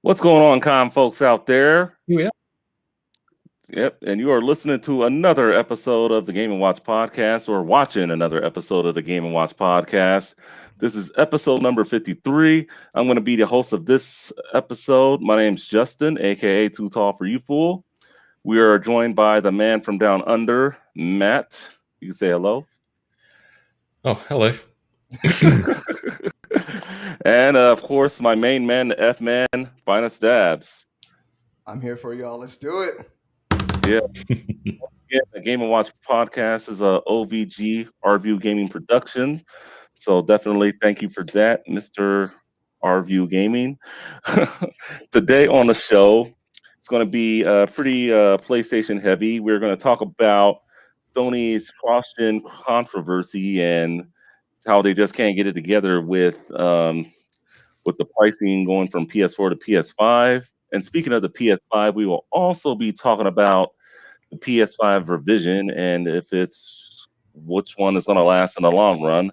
What's going on, con folks out there? Yeah. Yep, and you are listening to another episode of the Game & Watch Podcast, or watching another episode of the Game & Watch Podcast. This is episode number 53. I'm going to be the host of this episode. My name's Justin, aka Too Tall for You Fool. We are joined by the man from down under, Matt. You can say hello. Oh, hello. And of course, my main man, the F-man, Finest Dabs. I'm here for y'all. Let's do it. Yeah. The Game & Watch Podcast is a OVG RView Gaming production. So definitely thank you for that, Mr. RView Gaming. Today on the show, it's going to be pretty PlayStation heavy. We're going to talk about Sony's cross-gen controversy and how they just can't get it together with the pricing going from PS4 to PS5. And speaking of the PS5, we will also be talking about the PS5 revision and which one is going to last in the long run.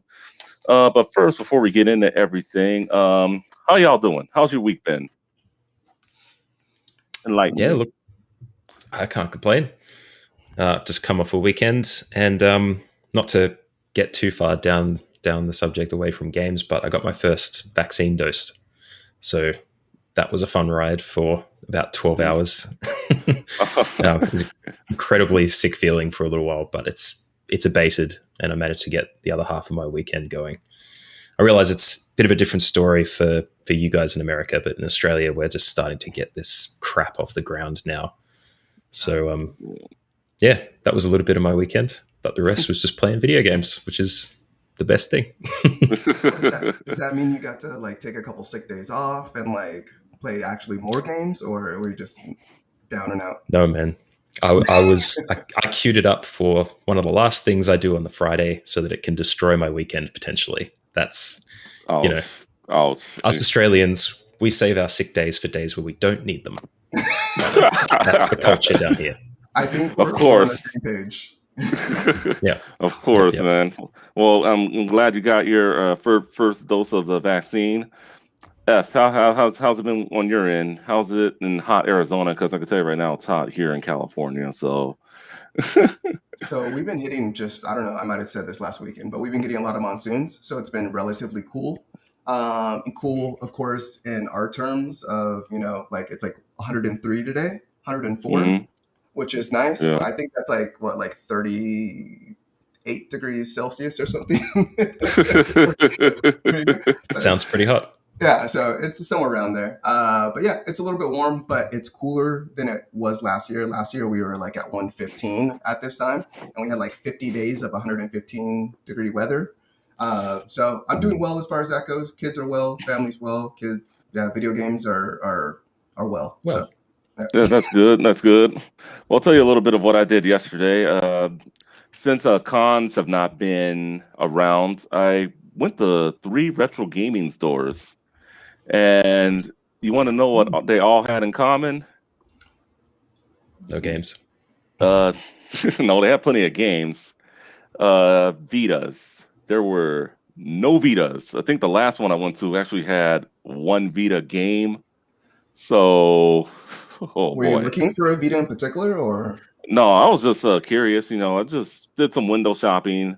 But first, before we get into everything, how y'all doing? How's your week been? Enlighten Yeah, me. look, I can't complain. Just come off a weekend, and not to get too far down the subject away from games, but I got my first vaccine dose. So that was a fun ride for about 12 hours. It was an incredibly sick feeling for a little while, but it's abated, and I managed to get the other half of my weekend going. I realize it's a bit of a different story for you guys in America, but in Australia, we're just starting to get this crap off the ground now. So, yeah, that was a little bit of my weekend, but the rest was just playing video games, which is the best thing. Does that mean you got to take a couple sick days off and play actually more games, or were you just down and out? No, man. I queued it up for one of the last things I do on the Friday so that it can destroy my weekend potentially. That's, us Australians, we save our sick days for days where we don't need them. That's the culture down here. I think we're all on the same page. Yeah, of course, man. Well, I'm glad you got your first dose of the vaccine. F, how's it been on your end? How's it in hot Arizona? Because I can tell you right now, it's hot here in California. So we've been hitting I don't know, I might have said this last weekend, but we've been getting a lot of monsoons. So it's been relatively cool. Cool, of course, in our terms of, it's 103 today, 104, which is nice. Yeah. But I think that's 38 degrees Celsius or something. That sounds pretty hot. Yeah, so it's somewhere around there. But yeah, it's a little bit warm, but it's cooler than it was last year. Last year, we were at 115 at this time, and we had 50 days of 115 degree weather. So I'm doing well as far as that goes. Kids are well, family's well. Video games are well. Well. So, yeah. Yeah, that's good. That's good. Well, I'll tell you a little bit of what I did yesterday. Since cons have not been around, I went to 3 retro gaming stores. And you want to know what they all had in common? No games. No, they have plenty of games. Vitas. There were no Vitas. I think the last one I went to actually had one Vita game. So, were you looking for a Vita in particular, or? No, I was just curious. I just did some window shopping.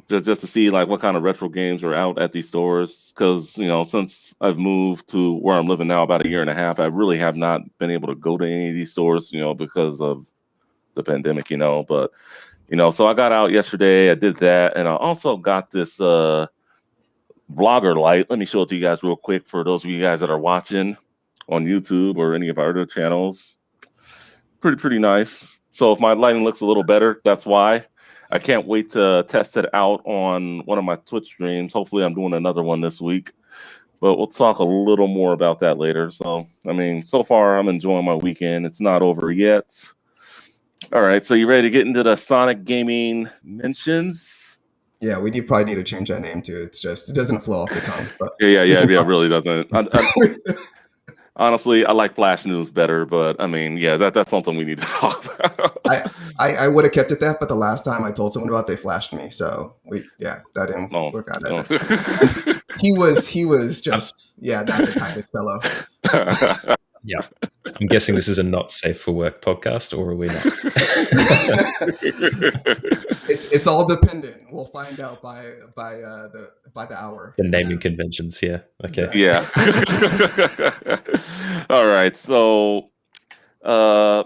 Just to see what kind of retro games are out at these stores, because since I've moved to where I'm living now about a year and a half, I really have not been able to go to any of these stores, because of the pandemic, But so I got out yesterday. I did that, and I also got this vlogger light. Let me show it to you guys real quick for those of you guys that are watching on YouTube or any of our other channels. Pretty nice. So if my lighting looks a little better, that's why. I can't wait to test it out on one of my Twitch streams. Hopefully I'm doing another one this week, but we'll talk a little more about that later. So, I mean, so far I'm enjoying my weekend. It's not over yet. All right, so you ready to get into the Sonic gaming mentions? Yeah, we probably need to change that name too. It's just, it doesn't flow off the tongue. But Yeah, it really doesn't. Honestly, I like Flash News better, but I mean, yeah, that's something we need to talk about. I would have kept it that, but the last time I told someone about it, they flashed me. So that didn't work out. He was just not the kindest fellow. Yeah, I'm guessing this is a not safe for work podcast, or are we not? It's all dependent. We'll find out by the hour. The naming conventions, yeah. Okay. Exactly. Yeah. All right. So, a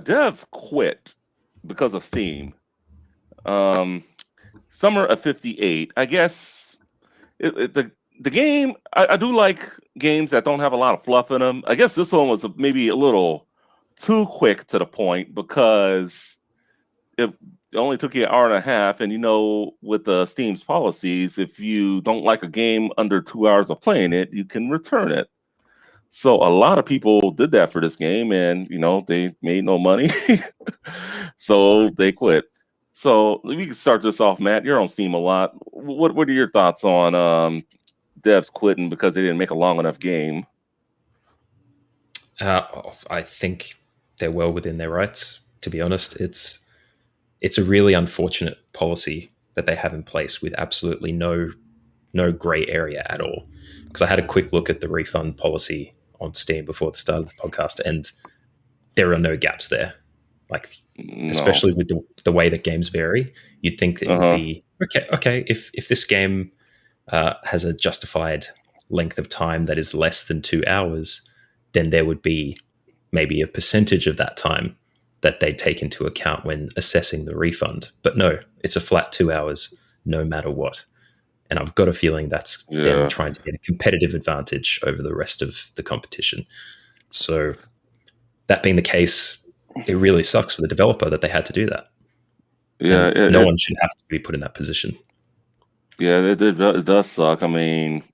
dev quit because of Steam. Summer of '58. I guess the game. I do like games that don't have a lot of fluff in them. I guess this one was maybe a little too quick to the point because it only took you an hour and a half. And with the Steam's policies, if you don't like a game under 2 hours of playing it, you can return it. So a lot of people did that for this game, and they made no money, so they quit. So we can start this off, Matt. You're on Steam a lot. What are your thoughts on devs quitting because they didn't make a long enough game? I think they're well within their rights. To be honest, it's a really unfortunate policy that they have in place with absolutely no gray area at all. Because I had a quick look at the refund policy on Steam before the start of the podcast, and there are no gaps there. Especially with the way that games vary, you'd think that it would be okay if this game has a justified length of time that is less than 2 hours, then there would be maybe a percentage of that time that they take into account when assessing the refund. But no, it's a flat 2 hours, no matter what. And I've got a feeling that's them trying to get a competitive advantage over the rest of the competition. So that being the case, it really sucks for the developer that they had to do that. Yeah, no one should have to be put in that position. Yeah, it does suck. I mean,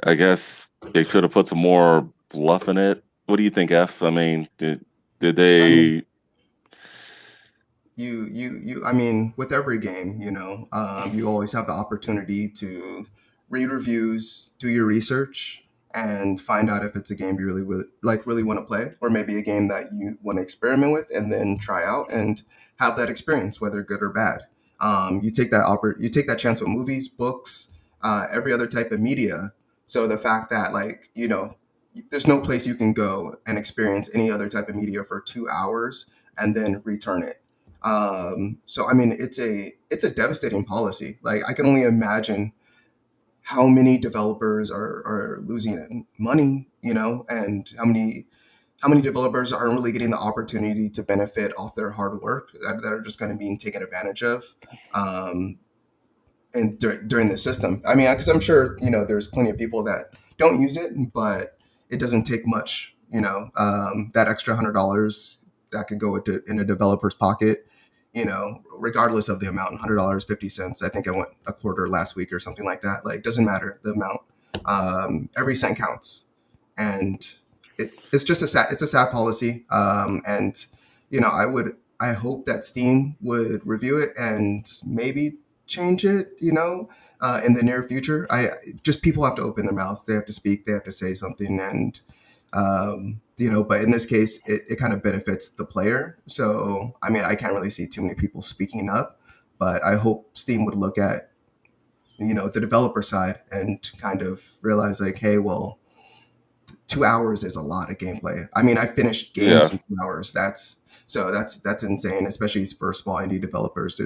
I guess they should have put some more fluff in it. What do you think, F? I mean, did they? I mean, with every game, you always have the opportunity to read reviews, do your research, and find out if it's a game you really want to play, or maybe a game that you want to experiment with and then try out and have that experience, whether good or bad. You take that chance with movies, books, every other type of media. So the fact that there's no place you can go and experience any other type of media for 2 hours and then return it. So I mean, it's a devastating policy. I can only imagine how many developers are losing money, and how many developers aren't really getting the opportunity to benefit off their hard work that are just kind of being taken advantage of. And during the system, I mean, because I'm sure there's plenty of people that don't use it, but it doesn't take much. That extra $100 that could go in a developer's pocket, regardless of the amount, $100, 50 cents. I think I went a quarter last week or something like that. Doesn't matter the amount. Every cent counts, and it's just a sad policy. And I hope that Steam would review it and maybe change it, in the near future. People have to open their mouths. They have to speak. They have to say something. And, but in this case, it kind of benefits the player. So, I mean, I can't really see too many people speaking up, but I hope Steam would look at, the developer side and kind of realize hey, well, 2 hours is a lot of gameplay. I mean, I finished games in 2 hours. That's insane, especially for small indie developers.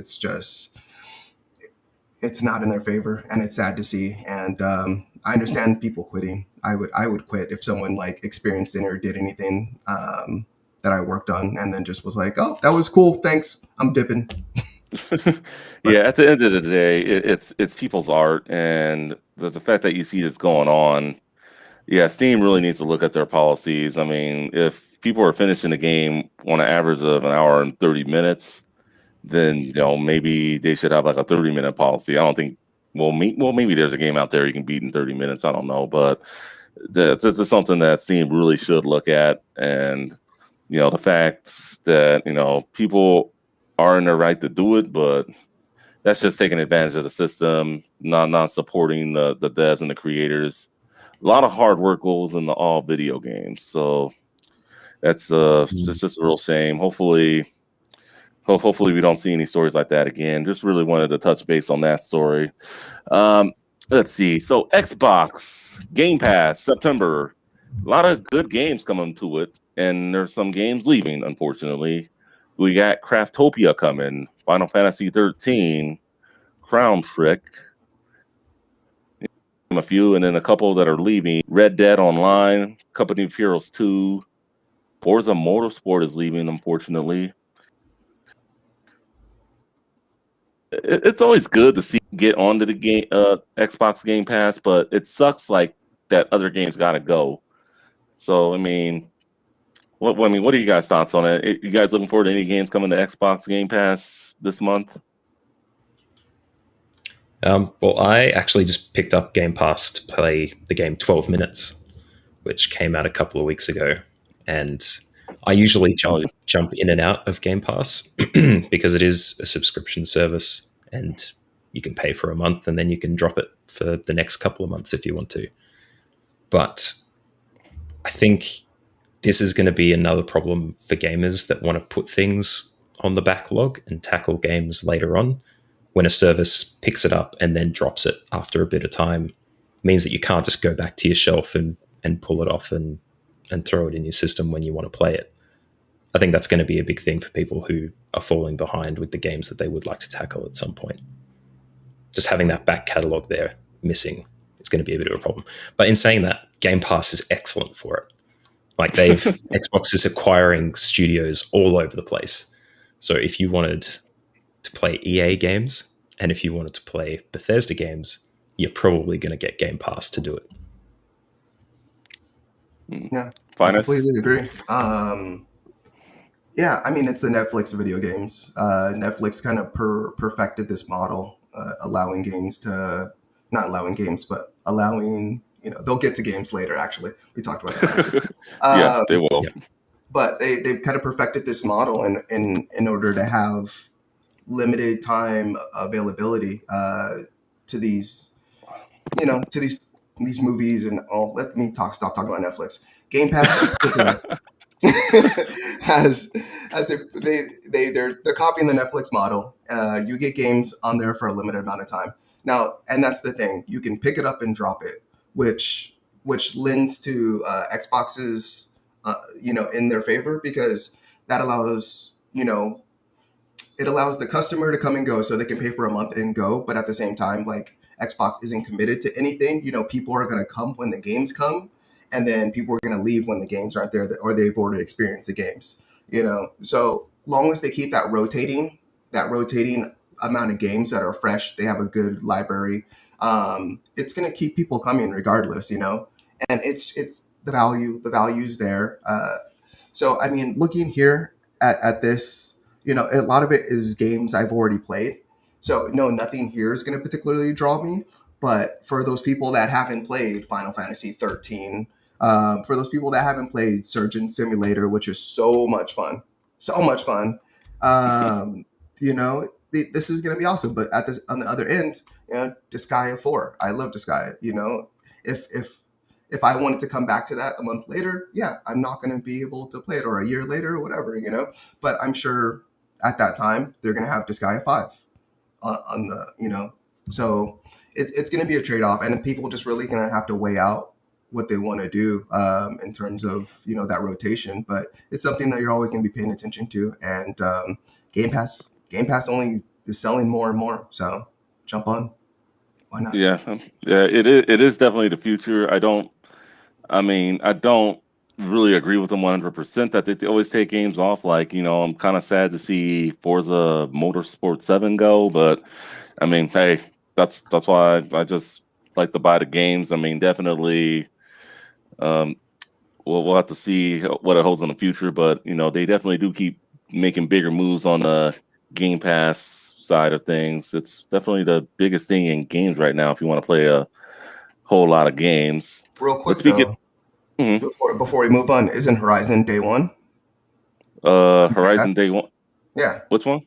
It's not in their favor, and it's sad to see. And I understand people quitting. I would quit if someone experienced it or did anything that I worked on, and then just was oh, that was cool, thanks, I'm dipping. But Yeah, at the end of the day, it's people's art, and the fact that you see this going on, yeah, Steam really needs to look at their policies. I mean, if people are finishing the game on an average of an hour and 30 minutes, then maybe they should have like a 30-minute policy. I don't think. Well, maybe there's a game out there you can beat in 30 minutes. I don't know, but this is something that Steam really should look at. And the fact that people are in their right to do it, but that's just taking advantage of the system, not supporting the devs and the creators. A lot of hard work goes into all video games, so that's just a real shame. Hopefully we don't see any stories like that again. Just really wanted to touch base on that story. Um, let's see. So Xbox Game Pass September, a lot of good games coming to it, and there's some games leaving. Unfortunately, we got Craftopia coming, Final Fantasy 13, Crown Trick, a few, and then a couple that are leaving. Red Dead Online, Company of Heroes 2, Forza Motorsport is leaving, unfortunately. It's always good to see get onto the game Xbox Game Pass, but it sucks like that other games got to go. So I mean, what are you guys' thoughts on it? You guys looking forward to any games coming to Xbox Game Pass this month? Well, I actually just picked up Game Pass to play the game 12 Minutes, which came out a couple of weeks ago. And I usually jump in and out of Game Pass because it is a subscription service and you can pay for a month and then you can drop it for the next couple of months if you want to. But I think this is going to be another problem for gamers that want to put things on the backlog and tackle games later on. When a service picks it up and then drops it after a bit of time, means that you can't just go back to your shelf and pull it off and throw it in your system when you want to play it. I think that's going to be a big thing for people who are falling behind with the games that they would like to tackle at some point. Just having that back catalog there missing is going to be a bit of a problem. But in saying that, Game Pass is excellent for it. Like Xbox is acquiring studios all over the place. So if you wanted to play EA games and if you wanted to play Bethesda games, you're probably going to get Game Pass to do it. Yeah, I completely agree. Yeah, I mean, it's the Netflix of video games. Netflix kind of perfected this model, allowing games to, not allowing games, but allowing, they'll get to games later, actually. We talked about that. Yeah, they will. Yeah. But they've kind of perfected this model in order to have limited time availability to these, to these movies and all. Let me stop talking about Netflix. Game Pass in particular has they're copying the Netflix model. You get games on there for a limited amount of time now, and that's the thing. You can pick it up and drop it, which lends to Xbox's in their favor, because that allows it allows the customer to come and go, so they can pay for a month and go. But at the same time, like, Xbox isn't committed to anything. People are going to come when the games come, and then people are going to leave when the games aren't there, or they've already experienced the games. So long as they keep that rotating amount of games that are fresh, they have a good library. It's going to keep people coming regardless. And it's the value's there. So I mean, looking here at this. A lot of it is games I've already played. So no, nothing here is going to particularly draw me. But for those people that haven't played Final Fantasy 13, for those people that haven't played Surgeon Simulator, which is so much fun, this is going to be awesome. But on the other end, Disgaea 4, I love Disgaea. If I wanted to come back to that a month later, yeah, I'm not going to be able to play it, or a year later, or whatever, But I'm sure at that time they're going to have Disgaea 5 on the, So it's going to be a trade-off, and people just really going to have to weigh out what they want to do in terms of, that rotation. But it's something that you're always going to be paying attention to. And Game Pass only is selling more and more. So jump on. Why not? Yeah, it is definitely the future. I don't really agree with them 100% that they always take games off. Like, I'm kind of sad to see Forza Motorsport 7 go, but I mean, hey, that's why I just like to buy the games. I mean, definitely, um, we'll have to see what it holds in the future, but they definitely do keep making bigger moves on the Game Pass side of things. It's definitely the biggest thing in games right now if you want to play a whole lot of games. Real But quick speaking, though, mhm, before we move on, isn't Horizon day one? Horizon Day One. Yeah, Which one?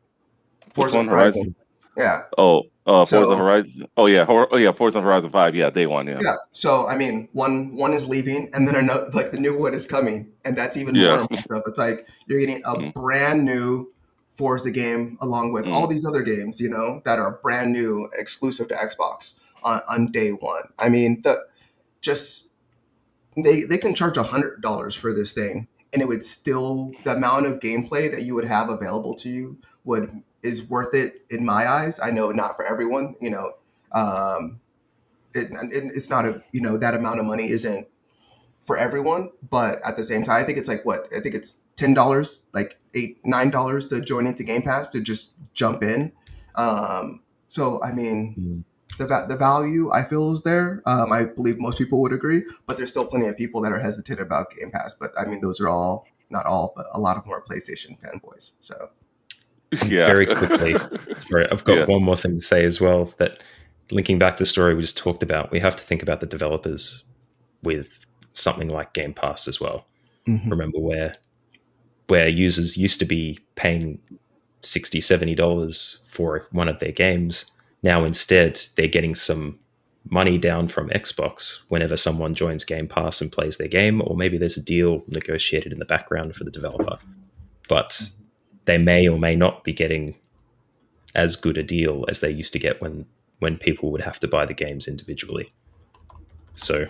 Which Forza one? Horizon. Horizon. Yeah. Oh, Forza So Horizon. Oh yeah, Forza Horizon 5. Yeah, Day One. Yeah, yeah. So I mean, one is leaving, and then another, like the new one is coming, and that's even more yeah. impressive. It's like you're getting a Mm, brand new Forza game along with all mm, these other games, that are brand new, exclusive to Xbox on day one. I mean, just they can charge $100 for this thing, and it would still the amount of gameplay that you would have available to you would is worth it in my eyes. I know not for everyone, um, it's not that amount of money isn't for everyone, but at the same time, I think it's like what I think it's $10, like $8-9 to join into Game Pass to just jump in. So I mean, Mm. the value I feel is there. I believe most people would agree, but there's still plenty of people that are hesitant about Game Pass. But I mean, those are all not all, but a lot of them are PlayStation fanboys. So And yeah, very quickly, sorry, I've yeah. got one more thing to say as well. That linking back to the story we just talked about, we have to think about the developers with something like Game Pass as well. mhm. Remember where users used to be paying $60-70 for one of their games. Now instead they're getting some money down from Xbox whenever someone joins Game Pass and plays their game, or maybe there's a deal negotiated in the background for the developer. But they may or may not be getting as good a deal as they used to get when people would have to buy the games individually. So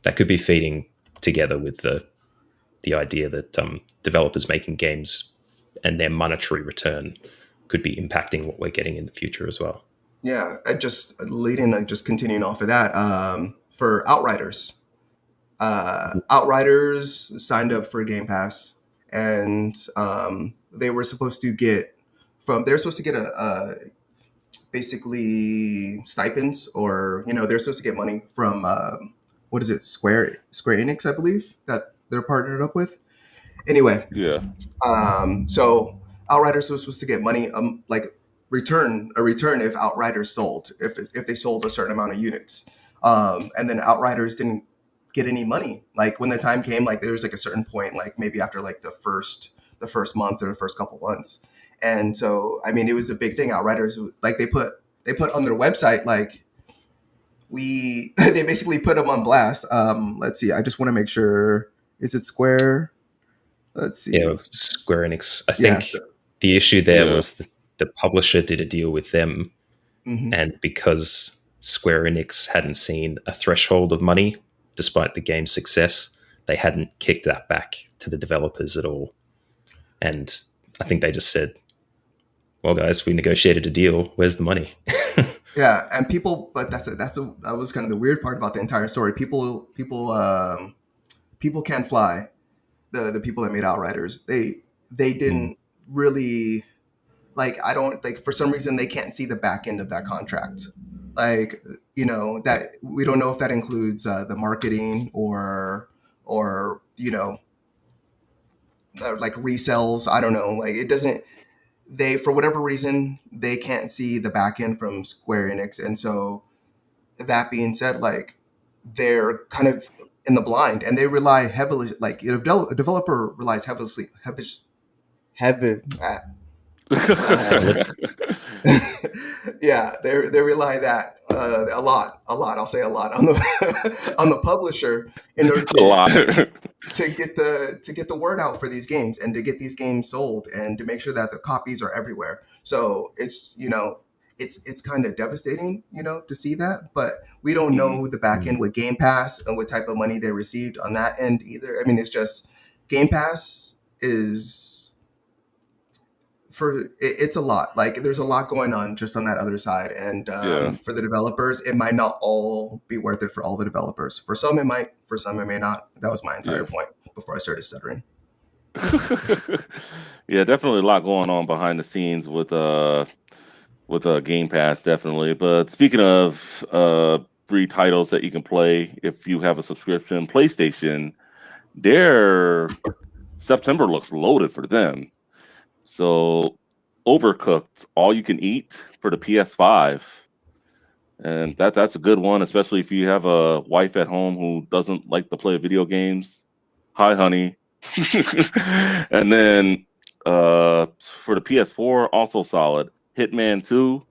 that could be feeding together with the idea that developers making games and their monetary return could be impacting what we're getting in the future as well. Yeah, just continuing off of that, for Outriders. Outriders signed up for Game Pass, and they were supposed to get a basically stipends, or they're supposed to get money from what is it, Square Enix, I believe, that they're partnered up with. Anyway, Yeah. so Outriders was supposed to get money, like a return if Outriders sold, if they sold a certain amount of units, and then Outriders didn't get any money. Like when the time came, like there was like a certain point, like maybe after like the first month or the first couple months, and so I mean it was a big thing. Outriders, like they put on their website, like they basically put them on blast. Let's see, I just want to make sure, is it Square? Let's see. Yeah, Square Enix. I Yeah. think the issue there Yeah. was that the publisher did a deal with them, Mhm. and because Square Enix hadn't seen a threshold of money despite the game's success, they hadn't kicked that back to the developers at all. And I think they just said, well, guys, we negotiated a deal. Where's the money? Yeah, and people, but that was kind of the weird part about the entire story. People can't fly. The people that made Outriders, they Mm. didn't really, like, I don't, like, for some reason they can't see the back end of that contract. Like, that we don't know if that includes the marketing or like resells. I don't know. Like it doesn't. They, for whatever reason, they can't see the back end from Square Enix, and so that being said, like they're kind of in the blind, and they rely heavily. Like a developer relies heavy. Heavily. Yeah, they rely that a lot. I'll say a lot on the on the publisher in order A lot. to get the word out for these games and to get these games sold and to make sure that the copies are everywhere. So it's kind of devastating, to see that, but we don't Mhm. know the back end with Game Pass and what type of money they received on that end either. I mean, it's just Game Pass is it's a lot. Like there's a lot going on just on that other side, and Yeah. for the developers, it might not all be worth it for all the developers. For some, it might. For some, it may not. That was my entire Yeah. point. before I started stuttering. Yeah, definitely a lot going on behind the scenes with Game Pass, definitely. But speaking of free titles that you can play if you have a subscription, PlayStation, their September looks loaded for them. So Overcooked, all you can eat for the PS5. And that's a good one, especially if you have a wife at home who doesn't like to play video games. Hi, honey. And then for the PS4, also solid. Hitman 2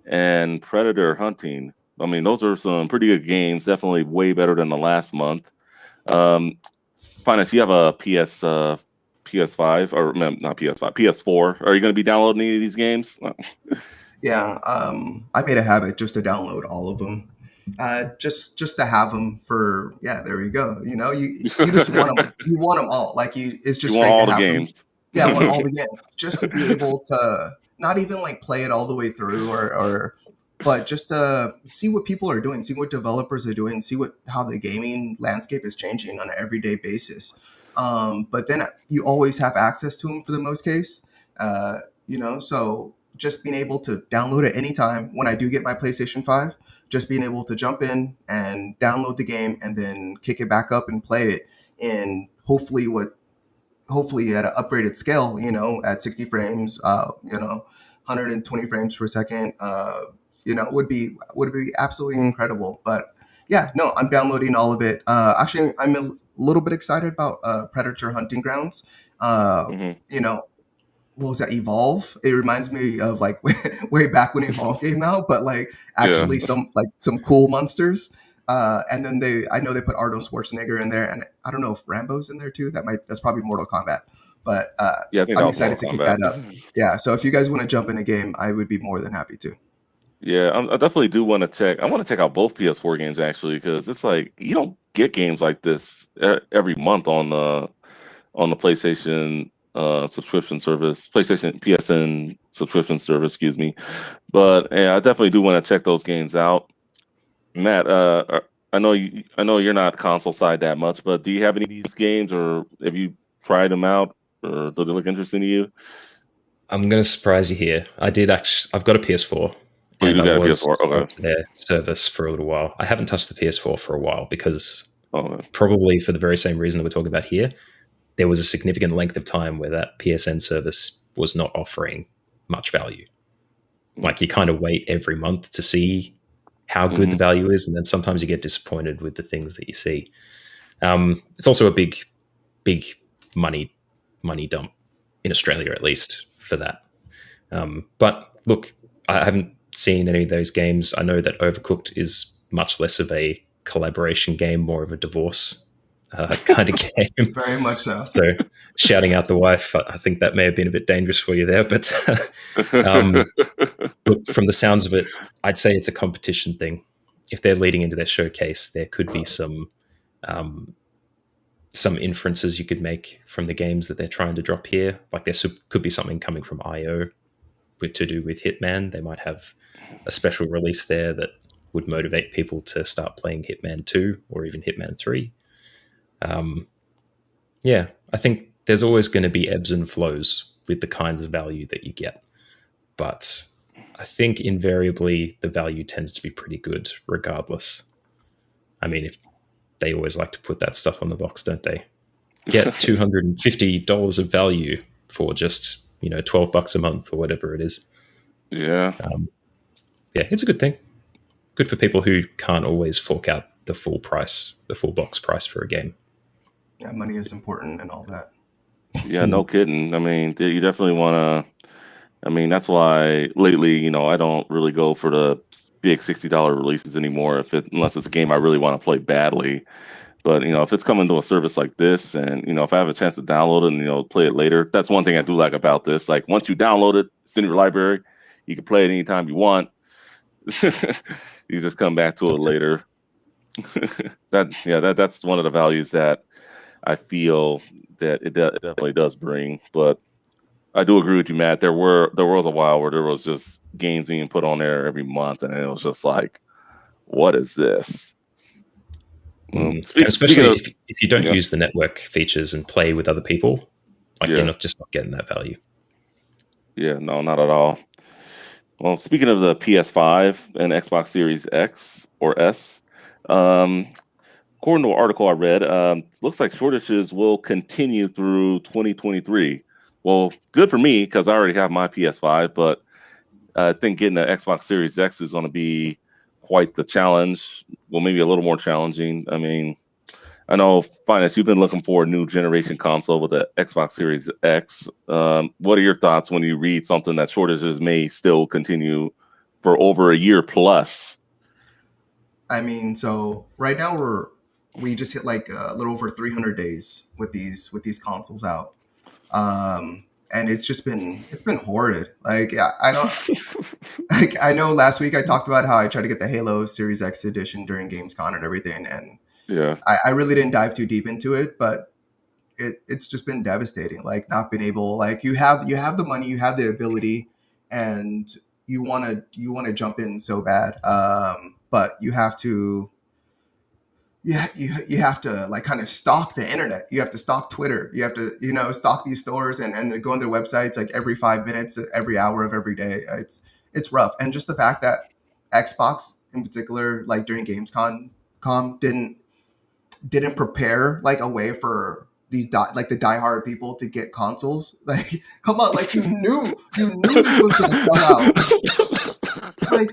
and Predator Hunting. I mean, those are some pretty good games. Definitely way better than the last month. Um, Fine, if you have a PS5 or no, not PS5, PS4, are you going to be downloading any of these games? Yeah, I made a habit just to download all of them, just to have them for. Yeah, there you go. You know, you just want them. You want them all. Like it's You just want great to all the have them. games. Yeah, I want all the games just to be able to not even like play it all the way through, but just to see what people are doing, see what developers are doing, see how the gaming landscape is changing on an everyday basis. But then you always have access to them for the most case. You know, so just being able to download it anytime when I do get my PlayStation 5, just being able to jump in and download the game and then kick it back up and play it in hopefully at an upgraded scale, you know, at 60 frames, 120 frames per second, would be absolutely incredible. But yeah, no, I'm downloading all of it. Actually, I'm a little bit excited about Predator Hunting Grounds. Mhm. You know, what was that, Evolve? It reminds me of like way back when Evolve came out, but like Yeah. actually some cool monsters. And then I know they put Arnold Schwarzenegger in there, and I don't know if Rambo's in there too. That's probably Mortal Kombat, but Yeah, I think that I'm was Mortal excited to kick that up. Kombat. Yeah, so if you guys want to jump in a game, I would be more than happy to. Yeah, I definitely do want to check. I want to check out both PS4 games actually, because it's like you don't get games like this every month on the PlayStation subscription service, PlayStation PSN subscription service, excuse me. But yeah, I definitely do want to check those games out. Matt, I know you're not console side that much, but do you have any of these games, or have you tried them out, or do they look interesting to you? I'm going to surprise you here. I did actually. I've got a PS4, Oh, you and do I got a was PS4? onto Okay. their service for a little while. I haven't touched the PS4 for a while because Oh, probably for the very same reason that we're talking about here. There was a significant length of time where that PSN service was not offering much value. Like you kind of wait every month to see how good the mm-hmm. value is, and then sometimes you get disappointed with the things that you see. It's also a big money dump in Australia, at least for that. But look, I haven't seen any of those games. I know that Overcooked is much less of a collaboration game, more of a divorce kind of game. Very much so. So shouting out the wife, I think that may have been a bit dangerous for you there. But look, from the sounds of it, I'd say it's a competition thing. If they're leading into their showcase, there could be um, some inferences you could make from the games that they're trying to drop here. Like there could be something coming from IO to do with Hitman. They might have a special release there that would motivate people to start playing Hitman 2 or even Hitman 3. Yeah, I think there's always going to be ebbs and flows with the kinds of value that you get. But I think invariably the value tends to be pretty good regardless. I mean, if they always like to put that stuff on the box, don't they? Get $250 of value for just, $12 a month or whatever it is. Yeah. Yeah, it's a good thing. Good for people who can't always fork out the full price, the full box price for a game. Yeah, money is important and all that. Yeah, no kidding. I mean, you definitely want to. I mean, that's why lately, I don't really go for the big $60 releases anymore. Unless it's a game I really want to play badly. But if it's coming to a service like this, and if I have a chance to download it and play it later, that's one thing I do like about this. Like once you download it, it's in your library. You can play it anytime you want. You just come back to it That's it. later. That's one of the values that I feel that it definitely does bring. But I do agree with you, Matt. There was a while where there was just games being put on there every month, and it was just like, what is this? And Speaking especially of, if you don't yeah, use the network features and play with other people, like you're yeah, not getting that value. yeah, no, not at all. Well, speaking of the PS5 and Xbox Series X or S, um, according to an article I read, looks like shortages will continue through 2023. Well, good for me because I already have my PS5, but I think getting the Xbox Series X is going to be quite the challenge. Well, maybe a little more challenging. I mean, I know, Finance, you've been looking for a new generation console with the Xbox Series X. What are your thoughts when you read something that shortages may still continue for over a year plus? I mean, so right now we just hit like a little over 300 days with these consoles out, and it's been horrid. Like I don't like I know last week I talked about how I tried to get the Halo Series X edition during Gamescom and everything, and Yeah, I really didn't dive too deep into it, but it's just been devastating. Like not being able, like you have the money, you have the ability, and you wanna jump in so bad, but you have to. Yeah, you have to like kind of stalk the internet. You have to stalk Twitter. You have to, stalk these stores and go on their websites like every 5 minutes, every hour of every day. It's rough. And just the fact that Xbox in particular, like during Gamescom, didn't prepare like a way for these like the diehard people to get consoles. Like, come on, like you knew this was gonna sell out. Like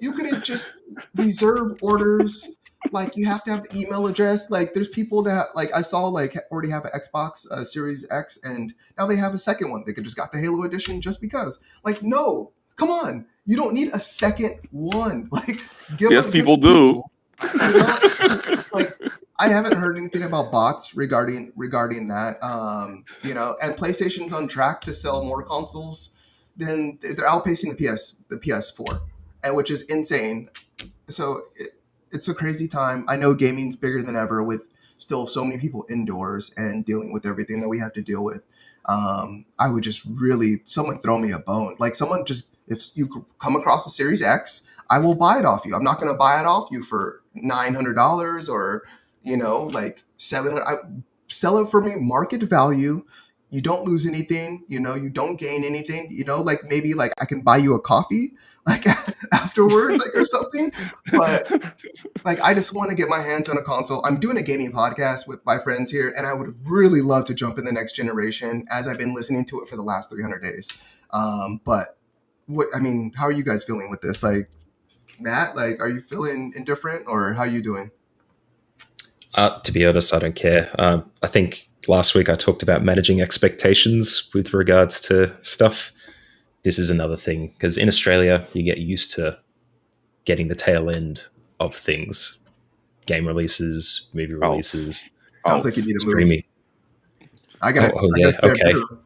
you could have just reserve orders. Like you have to have the email address. Like there's people that like I saw like already have an Xbox Series X, and now they have a second one. They could just got the Halo edition just because. Like no, come on, you don't need a second one. Like yes, give people the do. people, you know, like I haven't heard anything about bots regarding that. And PlayStation's on track to sell more consoles than they're outpacing the PS4, and which is insane. So it's a crazy time. I know gaming's bigger than ever with still so many people indoors and dealing with everything that we have to deal with. I would just really someone throw me a bone. Like someone just if you come across a Series X, I will buy it off you. I'm not going to buy it off you for $900 or like 700. I sell it for me market value. You don't lose anything. You don't gain anything. Like maybe like I can buy you a coffee like afterwards, like or something. But like I just want to get my hands on a console. I'm doing a gaming podcast with my friends here, and I would really love to jump in the next generation as I've been listening to it for the last 300 days. But how are you guys feeling with this? Like, Matt, like, are you feeling indifferent or how are you doing? To be honest, I don't care. I think last week I talked about managing expectations with regards to stuff. This is another thing because in Australia, you get used to getting the tail end of things, game releases, movie releases, Sounds like you need to move. streaming. I got Yeah, a spare okay. bedroom.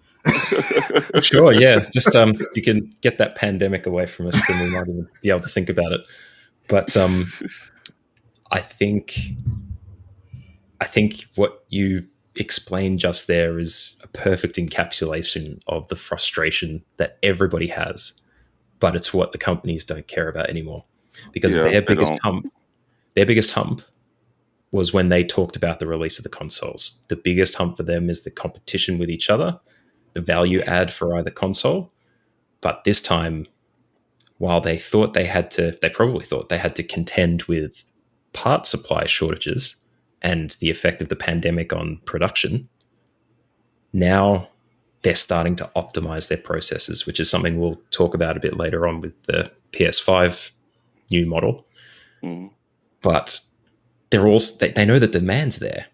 Sure, yeah. Just you can get that pandemic away from us, and we might even be able to think about it. But I think what you explained just there is a perfect encapsulation of the frustration that everybody has, but it's what the companies don't care about anymore because Yeah, their they biggest don't. hump was when they talked about the release of the consoles. The biggest hump for them is the competition with each other, the value add for either console. But this time, while they probably thought they had to contend with part supply shortages and the effect of the pandemic on production, now they're starting to optimize their processes, which is something we'll talk about a bit later on with the PS5 new model. Mm. But they're also they know the demand's there.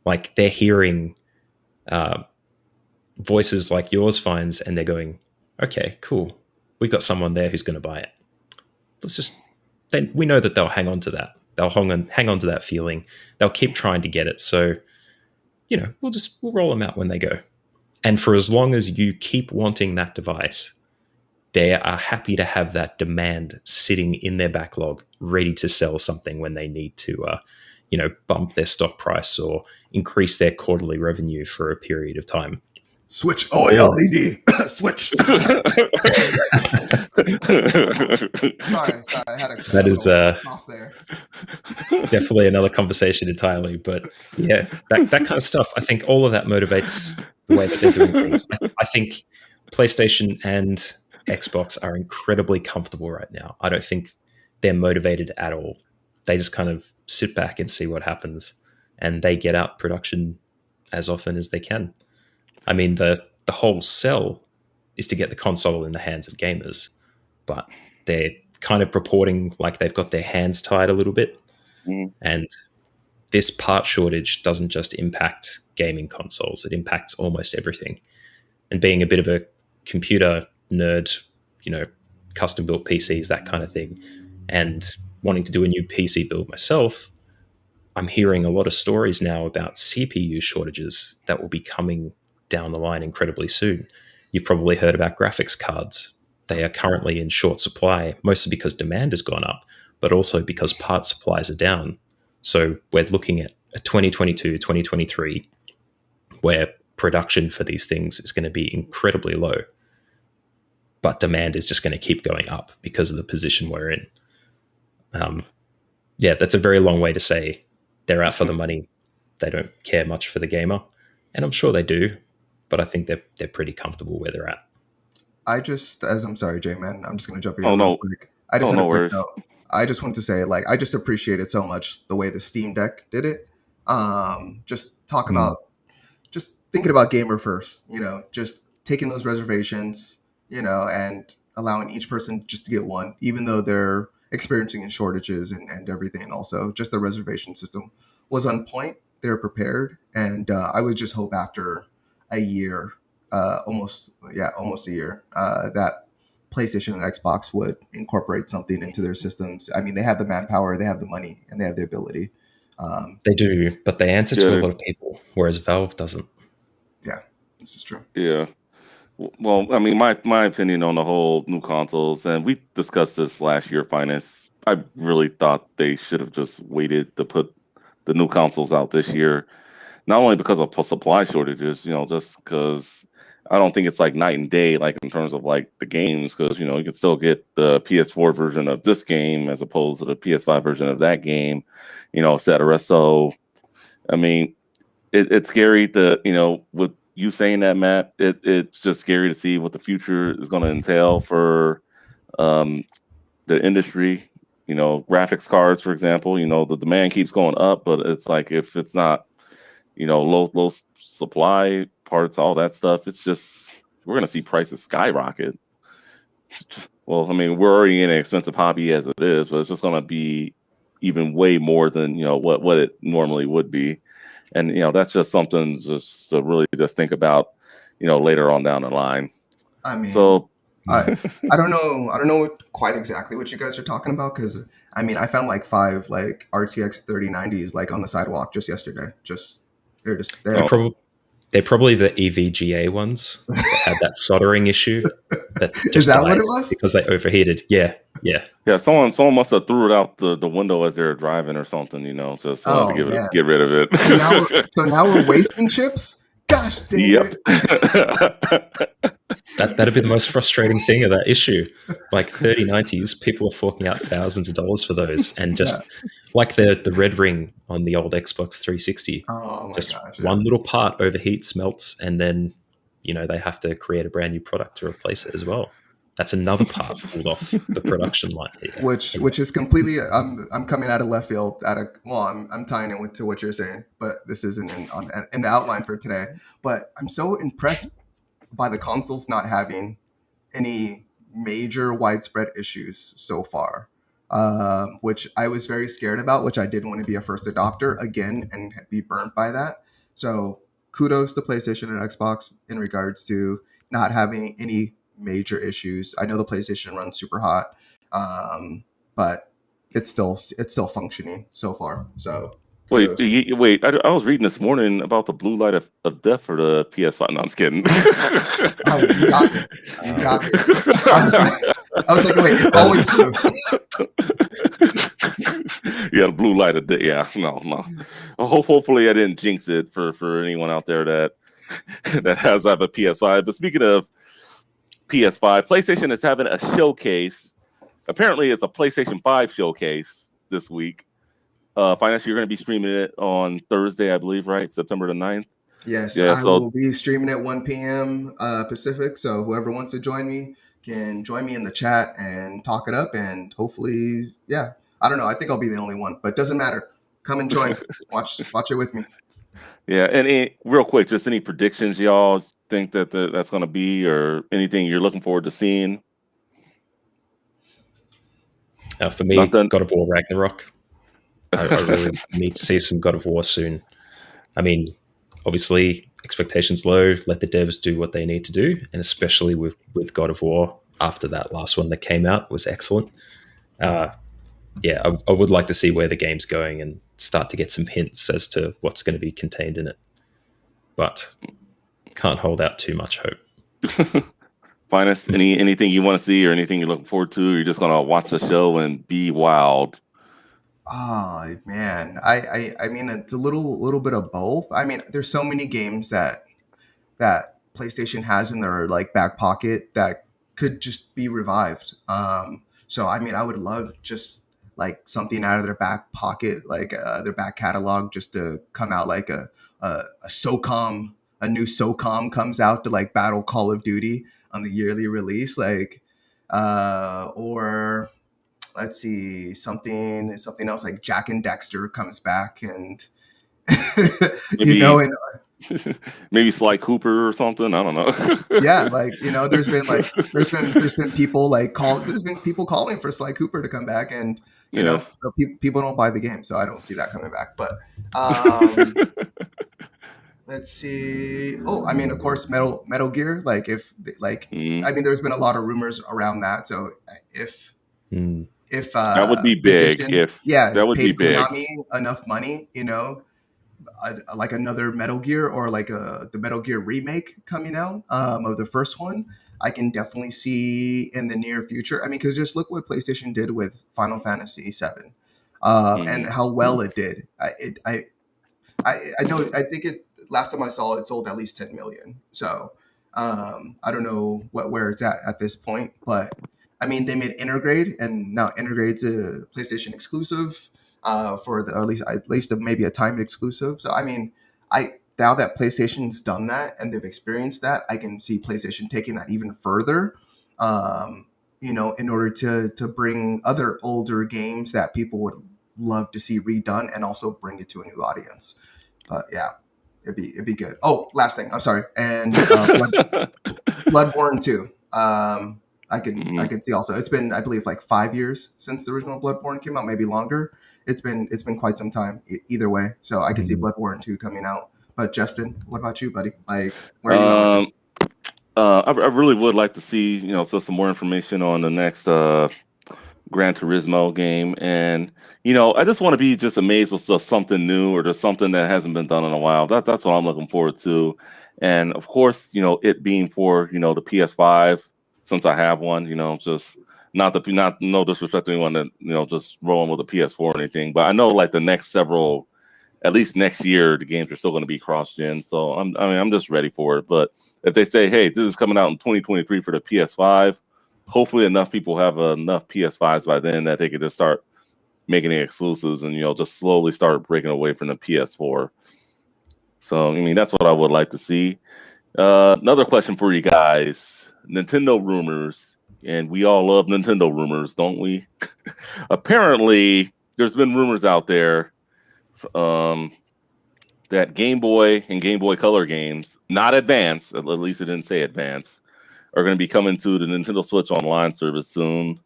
Like they're hearing voices like yours finds, and they're going, "Okay, cool. We've got someone there who's going to buy it. Let's just." We know that they'll hang on to that. They'll hang on to that feeling. They'll keep trying to get it. So, we'll roll them out when they go. And for as long as you keep wanting that device, they are happy to have that demand sitting in their backlog, ready to sell something when they need to, bump their stock price or increase their quarterly revenue for a period of time. Switch OLED. Switch. Sorry, I had a That is off there. definitely another conversation entirely. But yeah, that kind of stuff. I think all of that motivates the way that they're doing things. I think PlayStation and Xbox are incredibly comfortable right now. I don't think they're motivated at all. They just kind of sit back and see what happens, and they get out production as often as they can. I mean, the whole sell is to get the console in the hands of gamers, but they're kind of purporting like they've got their hands tied a little bit. Mhm. And this part shortage doesn't just impact gaming consoles, it impacts almost everything. And being a bit of a computer nerd, custom built PCs, that kind of thing, and wanting to do a new PC build myself, I'm hearing a lot of stories now about CPU shortages that will be coming down the line incredibly soon. You've probably heard about graphics cards. They are currently in short supply, mostly because demand has gone up, but also because part supplies are down. So we're looking at a 2022, 2023, where production for these things is going to be incredibly low, but demand is just going to keep going up because of the position we're in. Yeah, that's a very long way to say they're out for the money. They don't care much for the gamer, and I'm sure they do, but I think they're pretty comfortable where they're at. I'm sorry, J-Man, I'm just going to jump in Oh, real no. quick. I just had no a quick worries. note. I just want to say, like, I just appreciated so much the way the Steam Deck did it. Just talk about, just thinking about gamer first, just taking those reservations, and allowing each person just to get one, even though they're experiencing shortages and everything. And also, just the reservation system was on point. They were prepared, and I would just hope after a year, almost a year, that PlayStation and Xbox would incorporate something into their systems. I mean, they have the manpower, they have the money, and they have the ability. They do, but they answer to a Yeah. lot of people, whereas Valve doesn't. Yeah, this is true. Yeah. Well, I mean, my opinion on the whole new consoles, and we discussed this last year, Finance. I really thought they should have just waited to put the new consoles out this year, not only because of supply shortages, just because I don't think it's like night and day, like in terms of like the games, because you can still get the PS4 version of this game as opposed to the PS5 version of that game, et cetera. So, I mean, it's scary to with you saying that, Matt. It's just scary to see what the future is going to entail for um, the industry. Graphics cards, for example. The demand keeps going up, but it's like if it's not low supply parts, all that stuff, it's just we're going to see prices skyrocket. Well, I mean, we're already in an expensive hobby as it is, but it's just going to be even way more than what it normally would be. And that's just something just to really just think about later on down the line. I mean, So I don't know quite exactly what you guys are talking about, because I mean, I found like 5 like RTX 3090s like on the sidewalk just yesterday. They're just there. They're probably the EVGA ones that had that soldering issue that just Is that died what it was? because they overheated. Yeah. someone must have threw it out the window as they were driving or something, just wanted to get rid of it. So now we're wasting chips? Gosh dang Yep. it. That'd be the most frustrating thing of that issue. Like 3090s, people are forking out thousands of dollars for those, and just like the red ring on the old Xbox 360, Oh my just gosh. one little part overheats, melts, and then they have to create a brand new product to replace it as well. That's another part pulled off the production line here. Which is completely. I'm coming out of left field. I'm tying it to what you're saying, but this isn't in the outline for today. But I'm so impressed by the consoles not having any major widespread issues so far, which I was very scared about, which I didn't want to be a first adopter again and be burnt by that. So kudos to PlayStation and Xbox in regards to not having any major issues. I know the PlayStation runs super hot, but it's still functioning so far. So Wait, kudos. wait! I was reading this morning about the blue light of death for the PS5. No, I'm just kidding. Oh, you got me. You got me. I was like, wait, it's always blue. Yeah, the blue light of death. Yeah, no. Hopefully, I didn't jinx it for anyone out there that that has have a PS5. But speaking of PS5, PlayStation is having a showcase. Apparently, it's a PlayStation 5 showcase this week. Finance, you're going to be streaming it on Thursday, I believe, right? September the 9th. Yes, Yeah, I will be streaming at 1 p.m. Pacific. So whoever wants to join me can join me in the chat and talk it up. And hopefully, yeah, I don't know. I think I'll be the only one, but doesn't matter. Come and join. Watch it with me. Yeah, and real quick, just any predictions y'all think that's going to be, or anything you're looking forward to seeing? For me, Nothing. God of War Ragnarok. I really need to see some God of War soon. I mean, obviously, expectations low. Let the devs do what they need to do, and especially with God of War after that last one that came out was excellent. Yeah, I would like to see where the game's going and start to get some hints as to what's going to be contained in it. But can't hold out too much hope. Finest, anything you want to see or anything you're looking forward to? Or you're just going to watch the show and be wild? Oh man, I mean it's a little bit of both. I mean, there's so many games that PlayStation has in their like back pocket that could just be revived. So I mean, I would love just like something out of their back pocket, like their back catalog, just to come out like a SOCOM, a new SOCOM comes out to like battle Call of Duty on the yearly release, like or let's see, something else like Jack and Dexter comes back, and Maybe, you know, and maybe Sly Cooper or something. I don't know. yeah, like you know, there's been people like there's been people calling for Sly Cooper to come back, and you know, people don't buy the game, so I don't see that coming back. But let's see. Oh, I mean, of course, Metal Gear. Like if like, I mean, there's been a lot of rumors around that. So if that would be big, that would be big. Konami enough money, you know, like another Metal Gear or like the Metal Gear remake coming out of the first one, I can definitely see in the near future. I mean, because just look what PlayStation did with Final Fantasy VII, and how well it did. I know. I think it last time I saw it sold at least 10 million. So I don't know where it's at this point, but I mean, they made Intergrade, and now Intergrade's a PlayStation exclusive for at least maybe a timed exclusive. So I mean, now that PlayStation's done that and they've experienced that, I can see PlayStation taking that even further. You know, in order to bring other older games that people would love to see redone, and also bring it to a new audience. But yeah, it'd be good. Oh, last thing, I'm sorry, and Bloodborne 2. I can see also. It's been, I believe, like 5 years since the original Bloodborne came out, maybe longer. It's been quite some time either way. So I can see Bloodborne 2 coming out. But Justin, what about you, buddy? Like, where are you at with this? I really would like to see, you know, some more information on the next Gran Turismo game, and you know, I just want to be just amazed with just something new or just something that hasn't been done in a while. That's what I'm looking forward to, and of course, you know, it being for, you know, the PS5, since I have one, you know, just not no disrespect to anyone that, you know, just rolling with a PS4 or anything, but I know like the next several, at least next year, the games are still going to be cross-gen. So I'm just ready for it. But if they say, hey, this is coming out in 2023 for the PS5, hopefully enough people have enough PS5s by then that they could just start making it exclusives and, you know, just slowly start breaking away from the PS4. So, I mean, that's what I would like to see. Another question for you guys. Nintendo rumors. And we all love Nintendo rumors, don't we? Apparently, there's been rumors out there that Game Boy and Game Boy Color games, not Advance, at least it didn't say Advance, are going to be coming to the Nintendo Switch Online service soon.